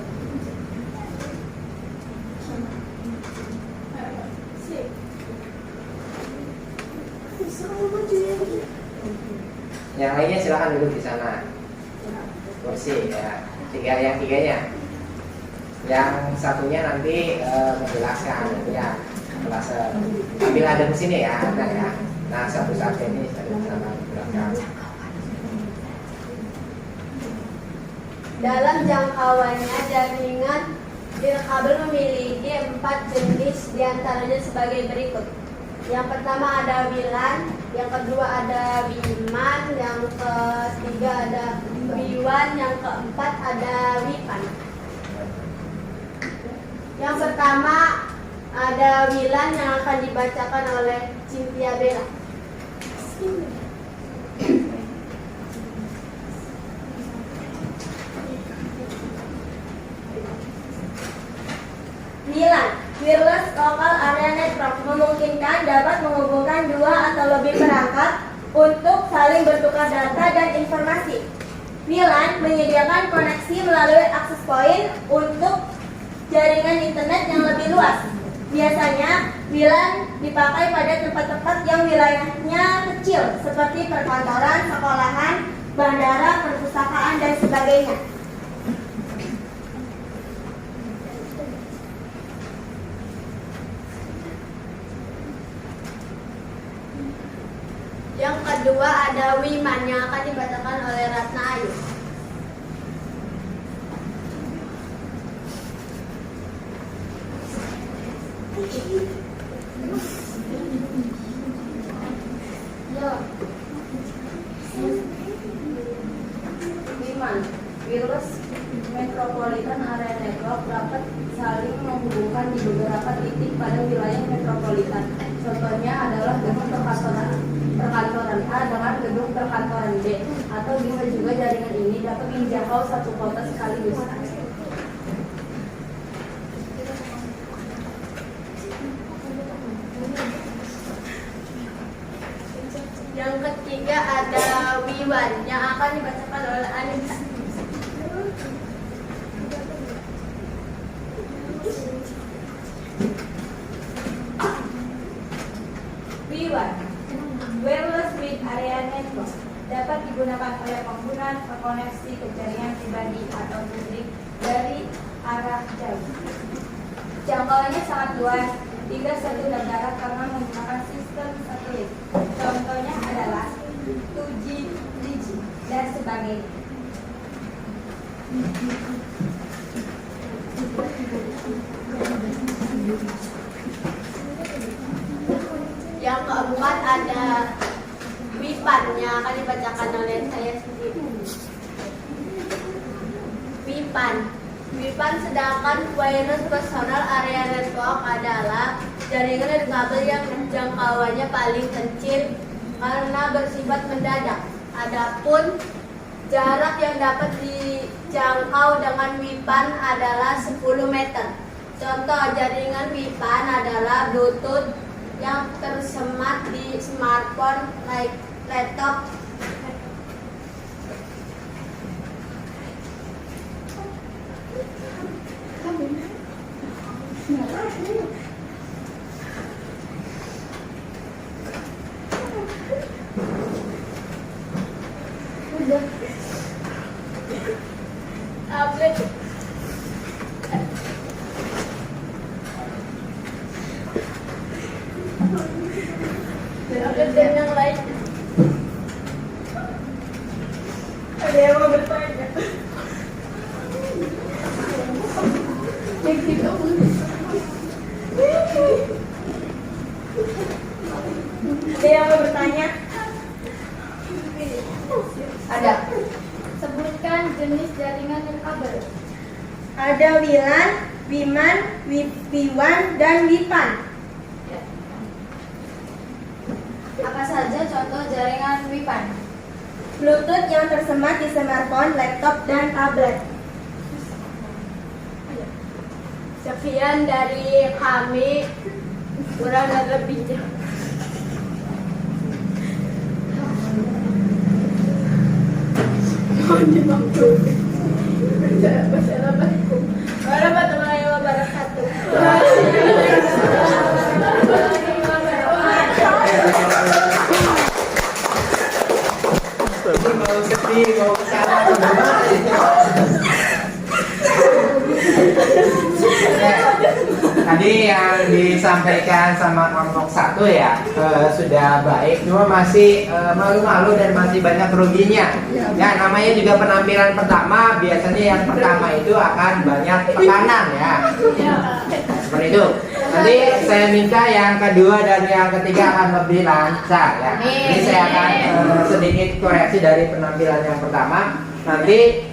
Yang lainnya silakan duduk di sana. Kursi ya. Yang tiganya. Yang satunya nanti menjelaskan ya kelas. Ambil ada di sini ya, ada ya. Nah, satu saat ini ada di sana belakang. Dalam jangkauannya, jaringan nirkabel memiliki 4 jenis, diantaranya sebagai berikut. Yang pertama ada WLAN, yang kedua ada WMAN, yang ketiga ada WWAN, yang keempat ada WPAN. Yang pertama ada WLAN yang akan dibacakan oleh Cynthia Bella. WLAN, Wireless Local Area Network, memungkinkan dapat menghubungkan 2 atau lebih perangkat untuk saling bertukar data dan informasi. WLAN menyediakan koneksi melalui access point untuk jaringan internet yang lebih luas. Biasanya, WLAN dipakai pada tempat-tempat yang wilayahnya kecil, seperti perkantoran, sekolahan, bandara, perpustakaan, dan sebagainya. Yang kedua ada WMAN yang akan dibacakan oleh Ratna Ayu. WMAN, Wireless Metropolitan Area Network, dapat saling menghubungkan di beberapa titik pada wilayah metropolitan. Contohnya adalah gedung perkantoran A dengan gedung perkantoran B, atau bisa juga jaringan ini dapat menjangkau satu kota sekaligus. Yang ketiga ada WWAN yang akan dibacakan oleh Anissa. WWAN, Wireless Wide Area Network, dapat digunakan oleh pengguna terkoneksi ke jaringan pribadi atau publik dari arah jauh. Jangkauannya sangat luas hingga satu negara karena menggunakan sistem satelit. Contohnya adalah 2G, 3G, dan sebagainya. Yang keempat ada WPAN yang akan dibacakan oleh saya sendiri. WPAN sedangkan Wireless Personal Area Network adalah jaringan nirkabel yang jangkauannya paling kecil karena bersifat mendadak. Adapun jarak yang dapat dijangkau dengan WPAN adalah 10 meter. Contoh jaringan WPAN adalah Bluetooth yang tersemat di smartphone, laptop, tablet, dan yang lain. Ada yang mau bertanya? Ada yang mau bertanya? Ada. Sebutkan jenis jaringan nirkabel. Ada WLAN, WMAN, WWAN, dan WPAN. Apa saja contoh jaringan WPAN? Bluetooth yang tersemat di smartphone, laptop, dan tablet. Sekian dari kami, kurang lebihnya. Mohon dimaklumi. Wassalamualaikum warahmatullahi wabarakatuh. Ini mau sedih, mau kesana, gimana ini? Tadi tadi yang disampaikan sama kelompok 1 ya sudah baik, cuma masih malu-malu dan masih banyak ruginya. Ya, namanya juga penampilan pertama, biasanya yang pertama itu akan banyak tekanan ya. Seperti itu. Nanti saya minta yang kedua dan yang ketiga akan lebih lancar ya. Ini saya akan sedikit koreksi dari penampilan yang pertama. Nanti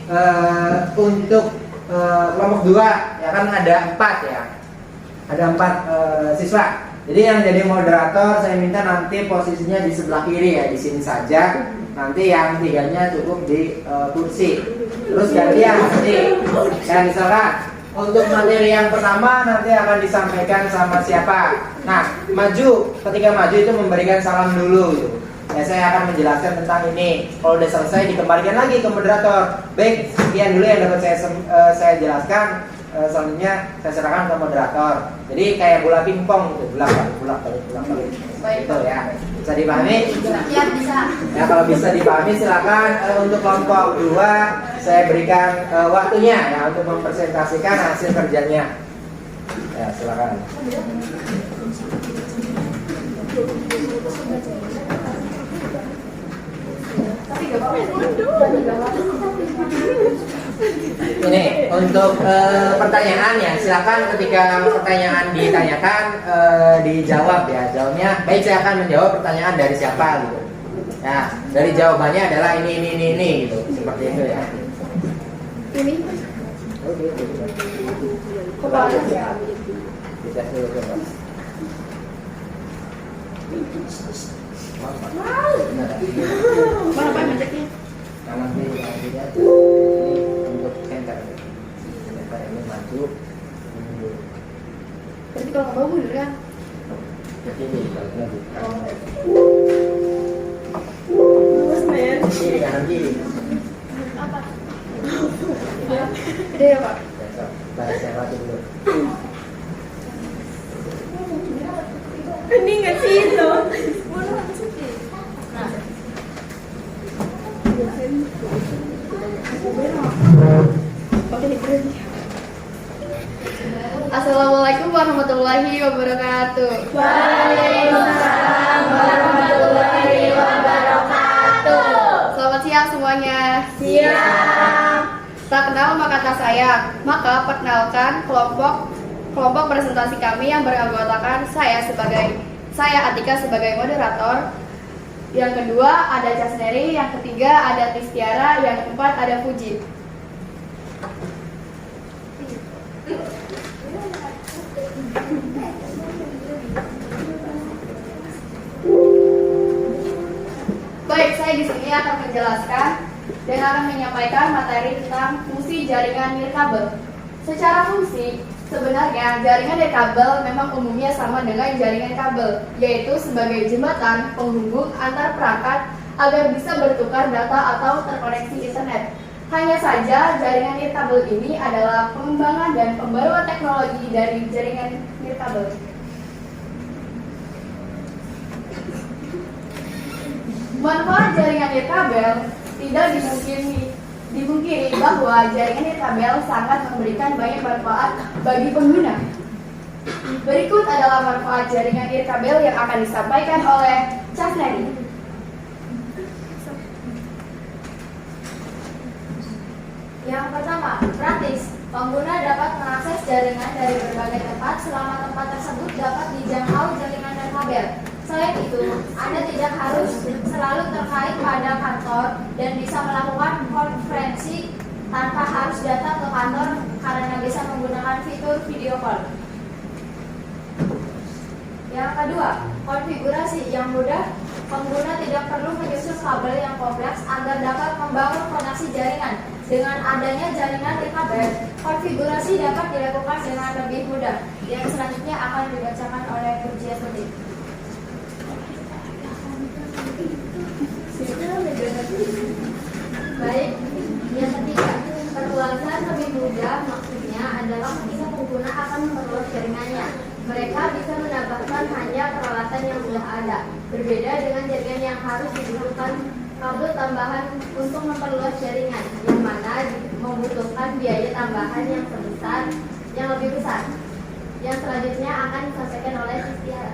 untuk kelompok 2 ya kan ada 4 ya. Ada 4 siswa. Jadi yang jadi moderator saya minta nanti posisinya di sebelah kiri ya, di sini saja. Nanti yang 3-nya cukup di kursi. Terus gantian nanti. Dan misalkan untuk materi yang pertama nanti akan disampaikan sama siapa. Nah, maju. Ketika maju itu memberikan salam dulu gitu. Ya, saya akan menjelaskan tentang ini. Kalau udah selesai dikembalikan lagi ke moderator. Baik, sekian dulu yang dapat saya jelaskan. Selanjutnya saya serahkan ke moderator. Jadi kayak bola pingpong gitu, bulak balik. Itu ya. Bisa dipahami? Ya, bisa. Ya, kalau bisa dipahami silakan. Untuk kelompok 2 saya berikan waktunya ya untuk mempresentasikan hasil kerjanya. Ya, silakan. Ini untuk pertanyaan ya, silakan ketika pertanyaan ditanyakan dijawab ya. Jawabnya baik, saya akan menjawab pertanyaan dari siapa gitu. Ya, dari jawabannya adalah ini gitu. Seperti itu ya. Ini Oke. Bisa dulu coba. mana Pak majaknya? Kanan kiri aja. Untuk center. Center ini maju. Berarti kalau nggak mau mundur kan? Jadi ini balik lagi. Mas men. Kiri kanan kiri. Ada ya Pak? Besok bahasa apa dulu. Ini nggak sih itu? Assalamualaikum warahmatullahi wabarakatuh. Waalaikumsalam warahmatullahi wabarakatuh. Selamat siang semuanya. Siang. Tak kenal maka tak sayang. Maka perkenalkan kelompok presentasi kami yang beranggotakan saya Atika sebagai moderator. Yang kedua ada Jasneri, yang ketiga ada Tistiara, yang keempat ada Fuji. Baik, saya di sini akan menjelaskan dan akan menyampaikan materi tentang fungsi jaringan nirkabel. Secara fungsi, sebenarnya jaringan nirkabel memang umumnya sama dengan jaringan kabel, yaitu sebagai jembatan penghubung antar perangkat agar bisa bertukar data atau terkoneksi internet. Hanya saja jaringan nirkabel ini adalah pengembangan dan pembaruan teknologi dari jaringan nirkabel. Manfaat jaringan nirkabel tidak dipungkiri bahwa jaringan nirkabel sangat memberikan banyak manfaat bagi pengguna. Berikut adalah manfaat jaringan nirkabel yang akan disampaikan oleh Jasneri. Yang pertama, praktis. Pengguna dapat mengakses jaringan dari berbagai tempat selama tempat tersebut dapat dijangkau jaringan nirkabel. Selain itu, Anda tidak harus selalu terkait pada kantor dan bisa melakukan konferensi tanpa harus datang ke kantor karena bisa menggunakan fitur video call. Yang kedua, konfigurasi yang mudah. Pengguna tidak perlu menyusun kabel yang kompleks agar dapat membangun koneksi jaringan. Dengan adanya jaringan nirkabel, konfigurasi dapat dilakukan dengan lebih mudah. Yang selanjutnya akan dibacakan oleh Fuji Asuti. Baik, yang ketiga, perluasan lebih mudah maksudnya adalah ketika pengguna akan memperluas jaringannya. Mereka bisa menambahkan hanya peralatan yang sudah ada, berbeda dengan jaringan yang harus dibutuhkan kabel tambahan untuk memperluas jaringan, yang mana membutuhkan biaya tambahan yang lebih besar. Yang selanjutnya akan disampaikan oleh Istiara.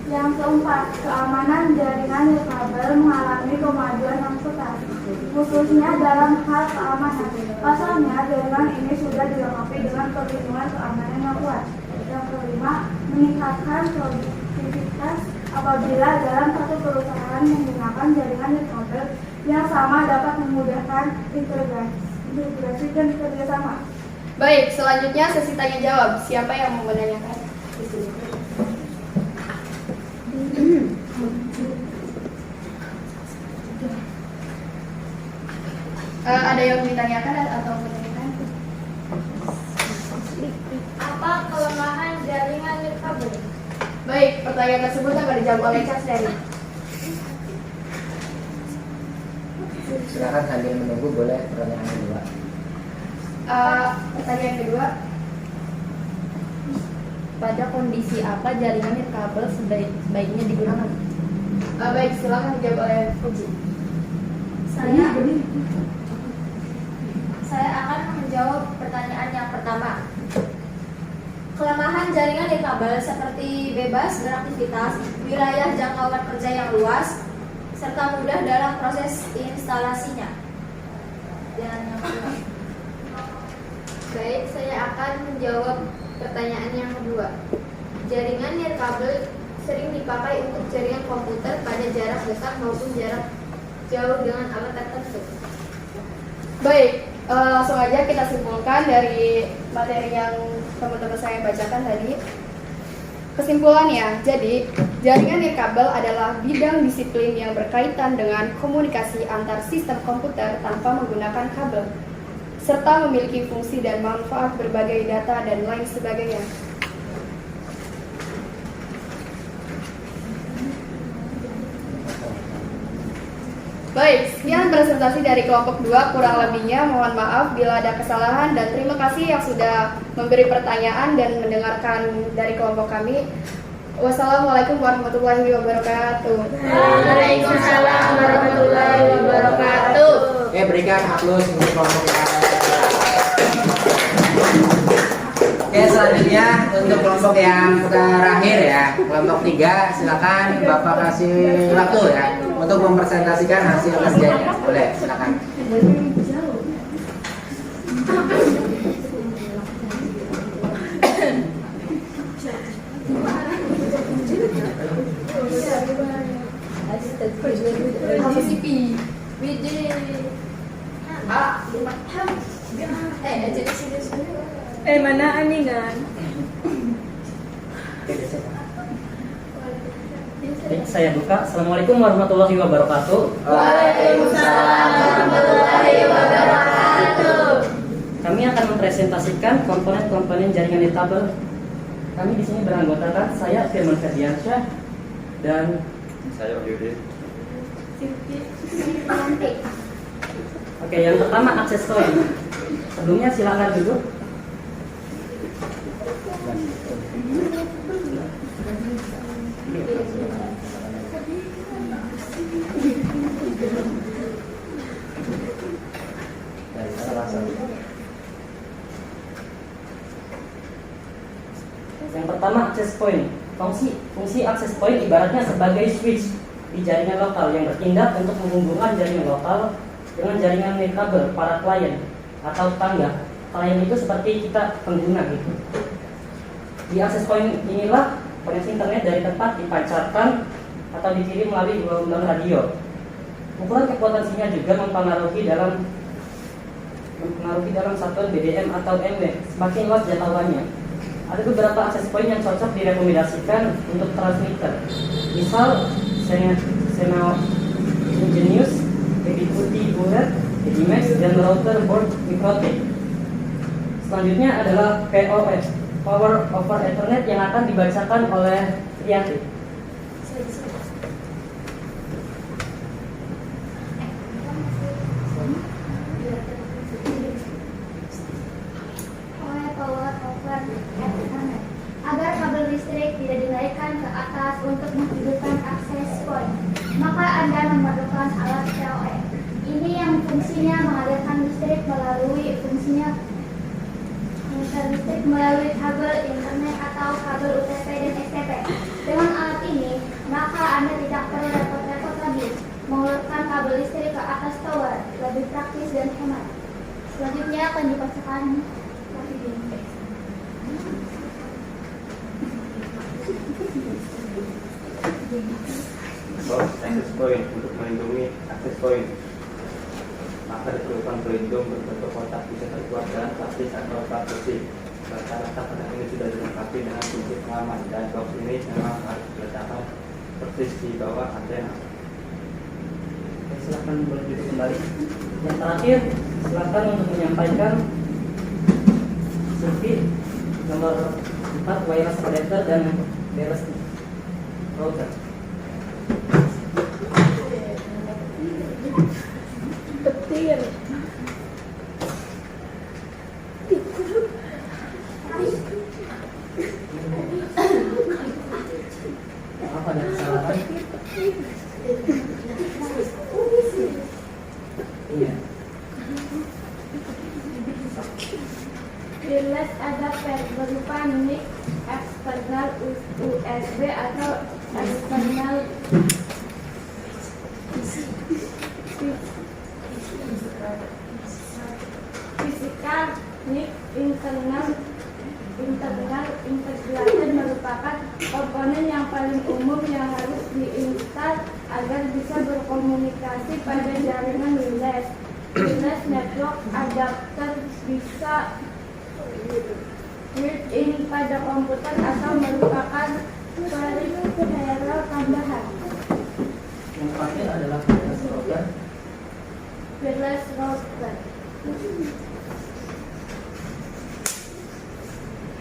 Yang keempat, keamanan jaringan nirkabel mengalami kemajuan yang pesat, khususnya dalam hal keamanan. Pasalnya, jaringan ini sudah dilengkapi dengan perlindungan keamanan yang kuat. Yang kelima, meningkatkan produktivitas apabila dalam satu perusahaan menggunakan jaringan nirkabel yang sama dapat memudahkan integrasi dan kerjasama. Baik, selanjutnya sesi tanya jawab. Siapa yang mau menanyakan? Ada yang ditanyakan atau menanyakan? Apa kelemahan jaringan nirkabel? Baik, pertanyaan tersebut akan dijawab oleh Cas Dari. Silakan sambil menunggu, boleh pertanyaan kedua. Pertanyaan kedua, pada kondisi apa jaringan nirkabel sebaiknya digunakan? Baik, silakan dijawab oleh Puji. Saya akan menjawab pertanyaan yang pertama. Kelemahan jaringan nirkabel seperti bebas beraktivitas, wilayah jangkauan kerja yang luas, serta mudah dalam proses instalasinya. Dan yang kedua. Baik, saya akan menjawab pertanyaan yang kedua. Jaringan nirkabel sering dipakai untuk jaringan komputer pada jarak dekat maupun jarak jauh dengan alat tertentu. Baik, langsung aja kita simpulkan dari materi yang teman-teman saya bacakan tadi. Kesimpulannya, jadi jaringan nirkabel adalah bidang disiplin yang berkaitan dengan komunikasi antar sistem komputer tanpa menggunakan kabel, serta memiliki fungsi dan manfaat berbagai data dan lain sebagainya. Baik, sekian presentasi dari kelompok 2. Kurang lebihnya mohon maaf bila ada kesalahan dan terima kasih yang sudah memberi pertanyaan dan mendengarkan dari kelompok kami. Wassalamualaikum warahmatullahi wabarakatuh. Waalaikumsalam warahmatullahi wabarakatuh. Oke, berikan aplaus untuk kelompok yang Oke, selanjutnya untuk kelompok yang terakhir ya, kelompok 3, silakan Bapak kasih waktu ya untuk mempresentasikan hasil kerjanya. Boleh, silakan. Mana aningan? Baik, saya buka. Assalamualaikum warahmatullahi wabarakatuh. Waalaikumsalam warahmatullahi wabarakatuh. Kami akan mempresentasikan komponen-komponen jaringan nirkabel. Kami di sini beranggotakan saya Firman Ferdiansyah dan saya Yudi. Oke, yang pertama akses point. Sebelumnya silakan duduk. Yang pertama access point. Fungsi access point ibaratnya sebagai switch di jaringan lokal yang bertindak untuk menghubungkan jaringan lokal dengan jaringan nirkabel para klien atau tetangga. Klien itu seperti kita pengguna gitu. Di access point inilah koneksi internet dari tempat dipancarkan atau dikirim melalui gelombang radio. Ukuran kekuatan juga mempengaruhi dalam satuan BDM atau MW. Semakin luas jangkauannya. Ada beberapa access point yang cocok direkomendasikan untuk transmitter. Misal Sena Ingenius, Ubiquiti Bullet, Edimax, dan router board Mikrotik. Selanjutnya adalah POE, Power over Ethernet, yang akan dibacakan oleh Riyati. Agar kabel listrik tidak dinaikkan ke atas untuk menghidupkan akses point, maka Anda memerlukan alat POE. Ini yang fungsinya mengalirkan listrik melalui kabel internet atau kabel UTP dan STP. Dengan alat ini, maka Anda tidak perlu repot-repot lagi mengulurkan kabel listrik ke atas tower, lebih praktis dan hemat. Selanjutnya akan dibacakan Access point untuk melindungi access point. Maka diperlukan pelindung berbentuk kotak bisa terbuat dalam plastik atau plastik. Rata-rata kotak ini sudah dilengkapi dengan fungsi pengaman dan box ini memang harus diletakkan persis di bawah antena. Silakan boleh duduk kembali. Yang terakhir, silakan untuk menyampaikan sirkuit nomor 4 wireless adapter dan wireless router. Petir. Apa ada kesalahan? Iya. Wireless adapter berupa mic eksternal USB atau eksternal physical mic internal integrated merupakan komponen yang paling umum yang harus diinstal agar bisa berkomunikasi pada jaringan wireless. Wireless network adapter bisa built-in pada komputer atau merupakan peripheral tambahan. Yang terakhir adalah wireless router. Wireless router.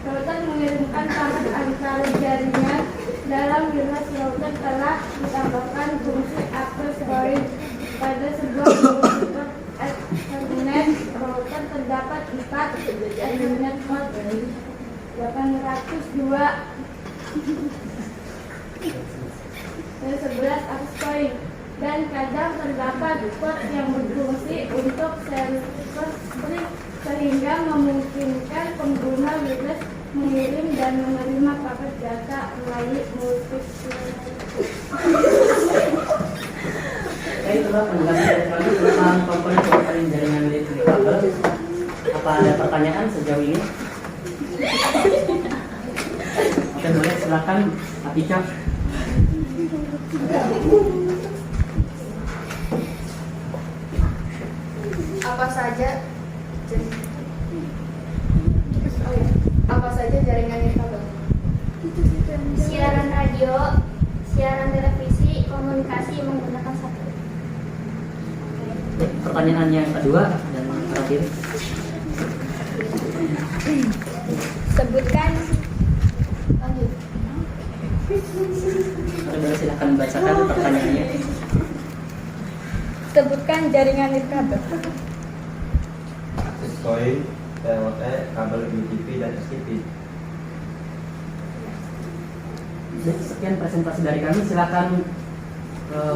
Router mengirimkan paket antara jaringan. Dalam wireless router telah ditambahkan fungsi access point. Pada sebuah komputer Ethernet router terdapat 4 Ethernet port 802 dan 11 access point, dan kadang terdapat port yang berfungsi untuk server sehingga memungkinkan pengguna wireless mengirim dan menerima paket data melalui multiplexer. Itulah penjelasan dari kami tentang komponen jaringan listrik kabel. Apa ada pertanyaan sejauh ini? Oke, boleh silakan Atika. Apa saja jaringan nirkabel? siaran radio, siaran televisi, komunikasi menggunakan satelit. Pertanyaan yang kedua dan terakhir. Sebutkan. Lanjut. Boleh silakan bacakan pertanyaannya. Sebutkan jaringan nirkabel. Access point, TOT, kabel UTP dan STP. Sekian presentasi dari kami. Silakan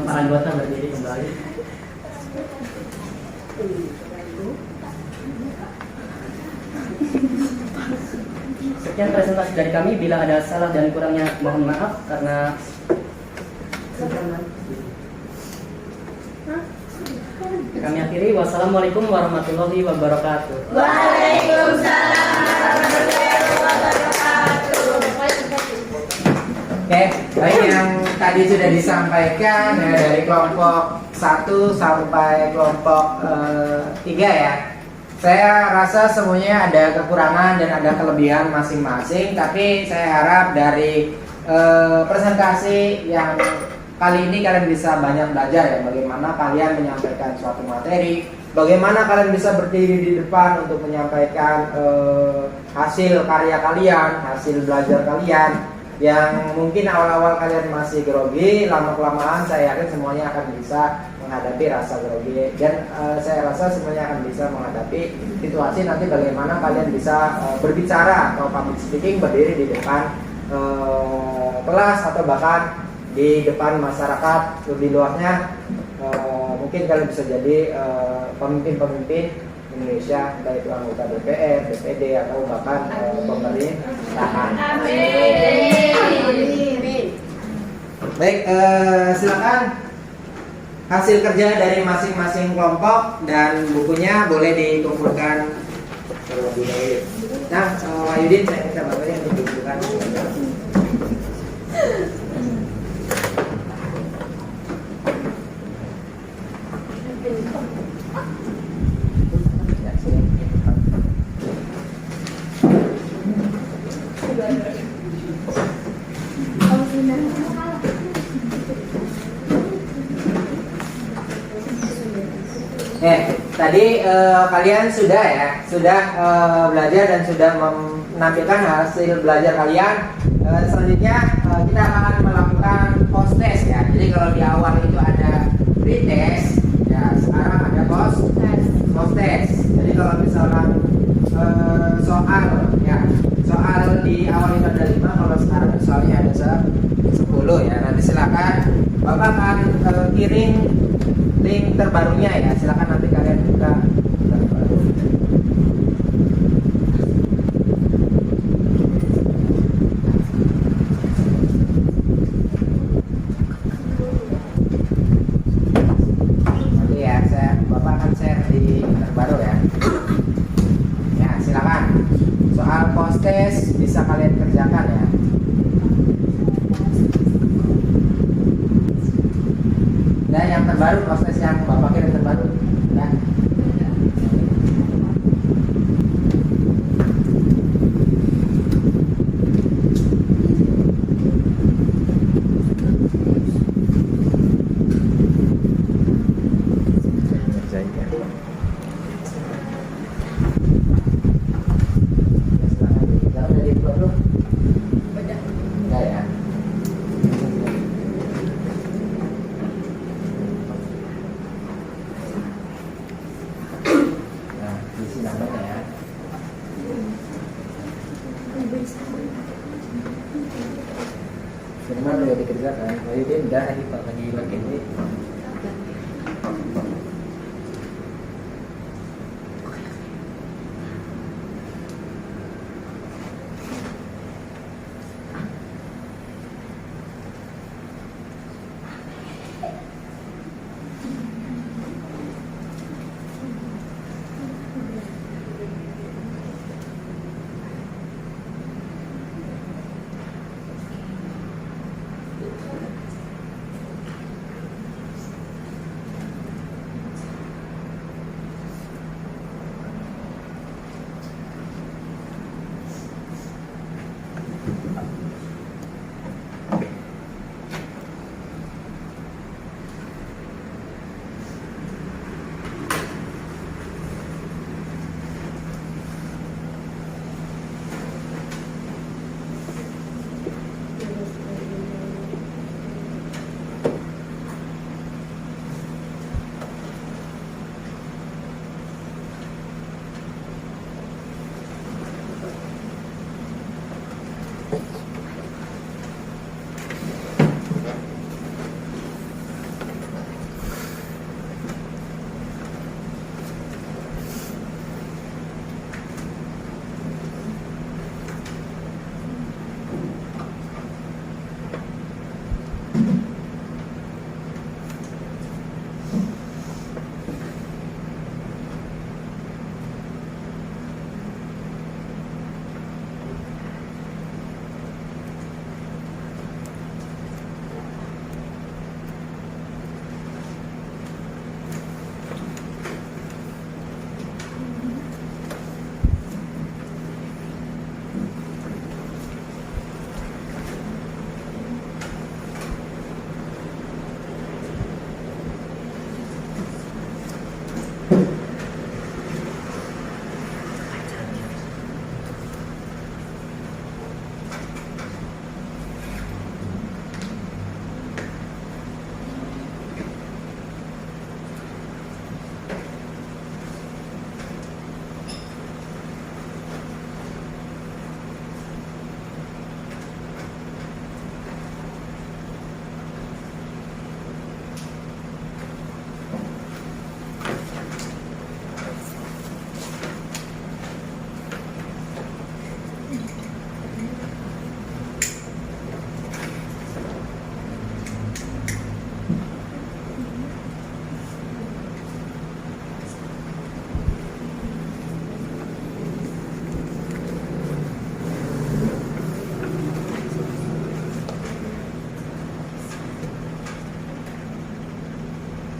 para anggota berdiri kembali. Sekian presentasi dari kami. Bila ada salah dan kurangnya mohon maaf karena kami akhiri. Wassalamualaikum warahmatullahi wabarakatuh. Waalaikumsalam warahmatullahi wabarakatuh. Oke, baik, yang tadi sudah disampaikan ya, dari kelompok 1 sampai kelompok 3 ya. Saya rasa semuanya ada kekurangan dan ada kelebihan masing-masing, tapi saya harap dari presentasi yang kali ini kalian bisa banyak belajar ya, bagaimana kalian menyampaikan suatu materi, bagaimana kalian bisa berdiri di depan untuk menyampaikan hasil karya kalian, hasil belajar kalian. Yang mungkin awal-awal kalian masih grogi, lama-kelamaan saya yakin semuanya akan bisa menghadapi rasa grogi, dan saya rasa semuanya akan bisa menghadapi situasi nanti bagaimana kalian bisa berbicara atau public speaking, berdiri di depan kelas atau bahkan di depan masyarakat lebih luasnya. mungkin kalian bisa jadi pemimpin-pemimpin Indonesia, entah itu anggota DPR, DPD atau bahkan pemerintahan. Amin. Baik, silakan hasil kerja dari masing-masing kelompok dan bukunya boleh dikumpulkan terlebih dahulu. Nah, Wahyudin, saya minta Bapaknya untuk dikumpulkan. Ya, sini. Tadi kalian sudah belajar dan sudah menampilkan hasil belajar kalian. Selanjutnya kita akan melakukan post test ya. Jadi kalau di awal itu ada pre-test, ya sekarang ada post test. Jadi kalau misalkan soal di awal itu ada 5, kalau sekarang soalnya ada 10 ya. Nanti silakan Bapak akan kirim link terbarunya ya. Silakan nanti kalian buka terbaru. Nanti ya, Bapak akan share di terbaru ya. Ya, silakan. Soal post test bisa kalian kerjakan ya. Dan yang terbaru, proses yang Bapak kirim terbaru ya. Jangan jadi dulu. Udah ya. Nah, isi namanya ya. Firman udah dikerjakan. Wahyudin udah lagi bagian ini.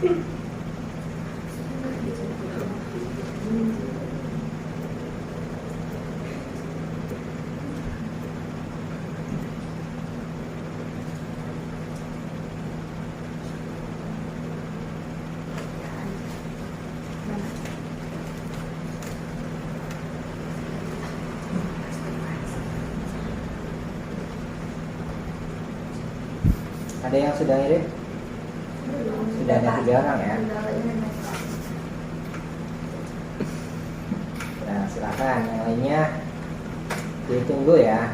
Ada yang sudah ngirim? Sudah ada 3 orang ya. Nah, silakan yang lainnya ditunggu ya.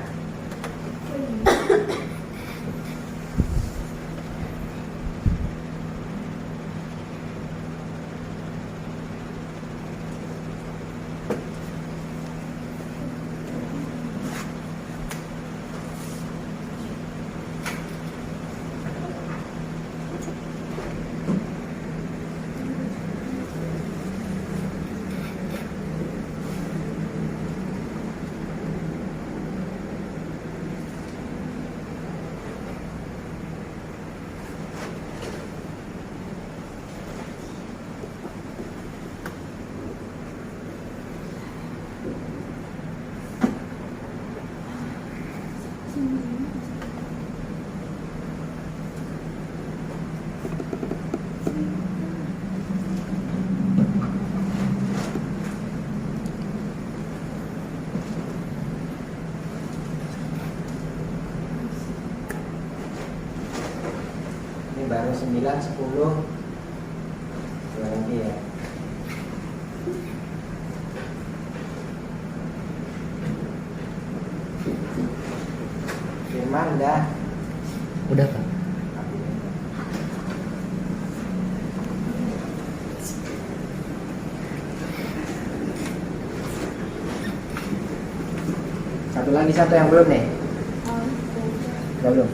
Baru 9, 10 lagi ya. Firman udah? Udah Pak. Satu lagi, satu yang belum nih? Belum.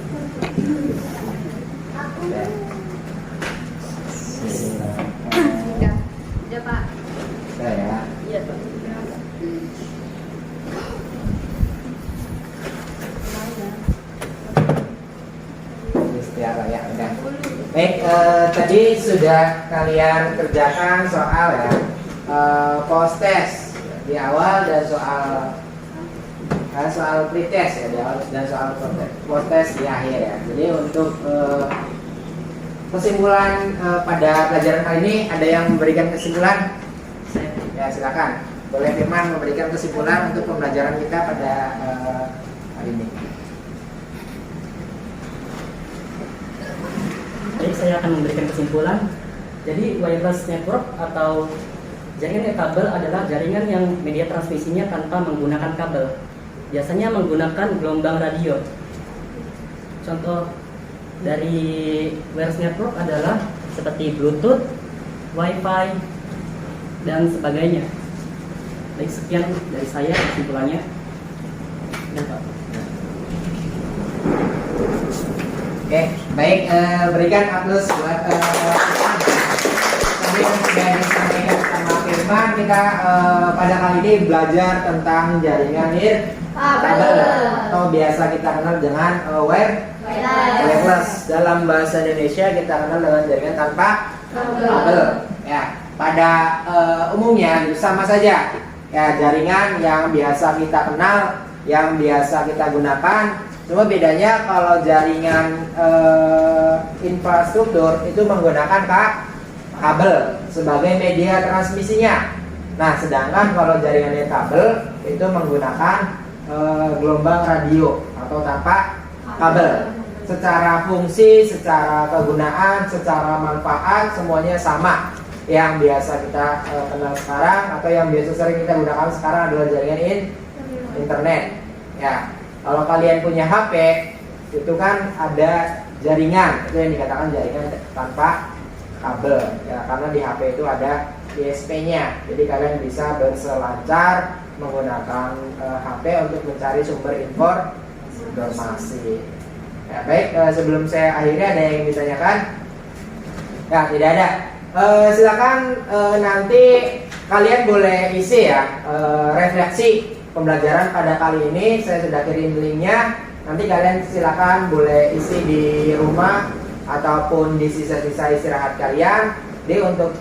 Udah Pak. Udah ya. Iya Pak. Istiara ya, udah. Baik, tadi sudah kalian kerjakan soal ya, post test di awal dan soal pretest ya di awal dan soal post test di akhir ya. Jadi untuk kesimpulan pada pelajaran kali ini, ada yang memberikan kesimpulan? Ya silakan. Boleh Firman memberikan kesimpulan untuk pembelajaran kita pada hari ini. Baik, saya akan memberikan kesimpulan. Jadi wireless network atau jaringan kabel adalah jaringan yang media transmisinya tanpa menggunakan kabel. Biasanya menggunakan gelombang radio. Contoh dari wireless network adalah seperti Bluetooth, Wi-Fi, dan sebagainya. Baik, sekian dari saya kesimpulannya. Ya, Pak. Oke, baik, berikan aplaus buat tadi yang sudah disampaikan sama Firman. Kita pada kali ini belajar tentang jaringan kabel atau biasa kita kenal dengan wireless. Dalam bahasa Indonesia kita kenal dengan jaringan tanpa kabel. Ya, pada umumnya sama saja. Ya, jaringan yang biasa kita kenal, yang biasa kita gunakan. Cuma bedanya kalau jaringan infrastruktur itu menggunakan kabel sebagai media transmisinya. Nah, sedangkan kalau jaringan kabel itu menggunakan gelombang radio atau tanpa kabel. Secara fungsi, secara kegunaan, secara manfaat semuanya sama. Yang biasa kita kenal sekarang atau yang biasa sering kita gunakan sekarang adalah jaringan internet. Ya. Kalau kalian punya HP, itu kan ada jaringan, itu yang dikatakan jaringan tanpa kabel. Ya, karena di HP itu ada ISP-nya, jadi kalian bisa berselancar menggunakan HP untuk mencari sumber informasi. Ya, baik, sebelum saya akhiri ada yang ditanyakan? Ya, tidak ada. Silakan nanti kalian boleh isi ya refleksi pembelajaran pada kali ini. Saya sudah kirim linknya. Nanti kalian silakan boleh isi di rumah ataupun di sisa-sisa istirahat kalian. Jadi untuk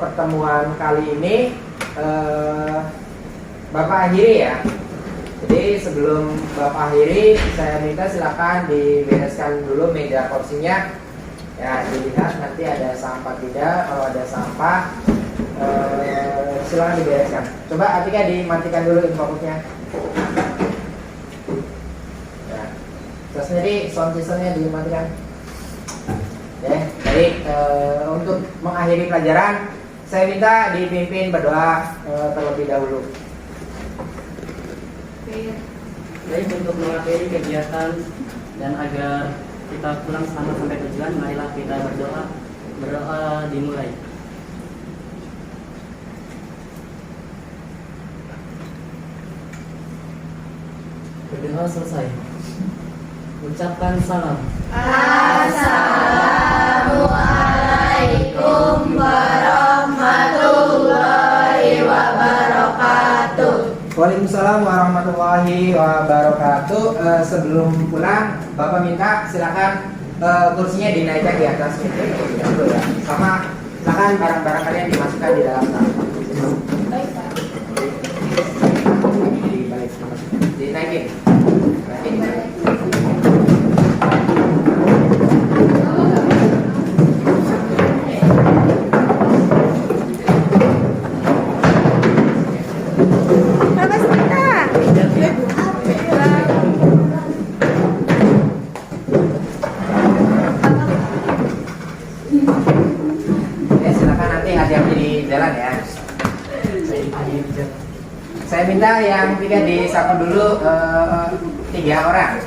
pertemuan kali ini Bapak akhiri ya. Jadi sebelum Bapak akhiri, saya minta silakan dibereskan dulu meja kursinya. Ya, dilihat nanti ada sampah tidak. Kalau ada sampah, silakan dibereskan. Coba Atika dimatikan dulu infokusnya. Ya. Terus sendiri sound systemnya dimatikan. Ya, jadi untuk mengakhiri pelajaran, saya minta dipimpin berdoa terlebih dahulu. Baik, untuk mengakhiri kegiatan dan agar kita pulang selamat sampai tujuan, marilah kita berdoa. Berdoa dimulai. Berdoa selesai. Ucapkan salam. Assalamualaikum warahmatullahi wabarakatuh. Waalaikumsalam warahmatullahi wabarakatuh. Sebelum pulang, Bapak minta silakan kursinya dinaikkan di atas meja dulu ya. Sama silakan barang-barang kalian dimasukkan di dalam tas. Baik, Pak. Dibalik, dinaikin. Naikin. Silakan nanti hati-hati di jalan ya. Saya minta yang 3 disapu dulu 3 orang.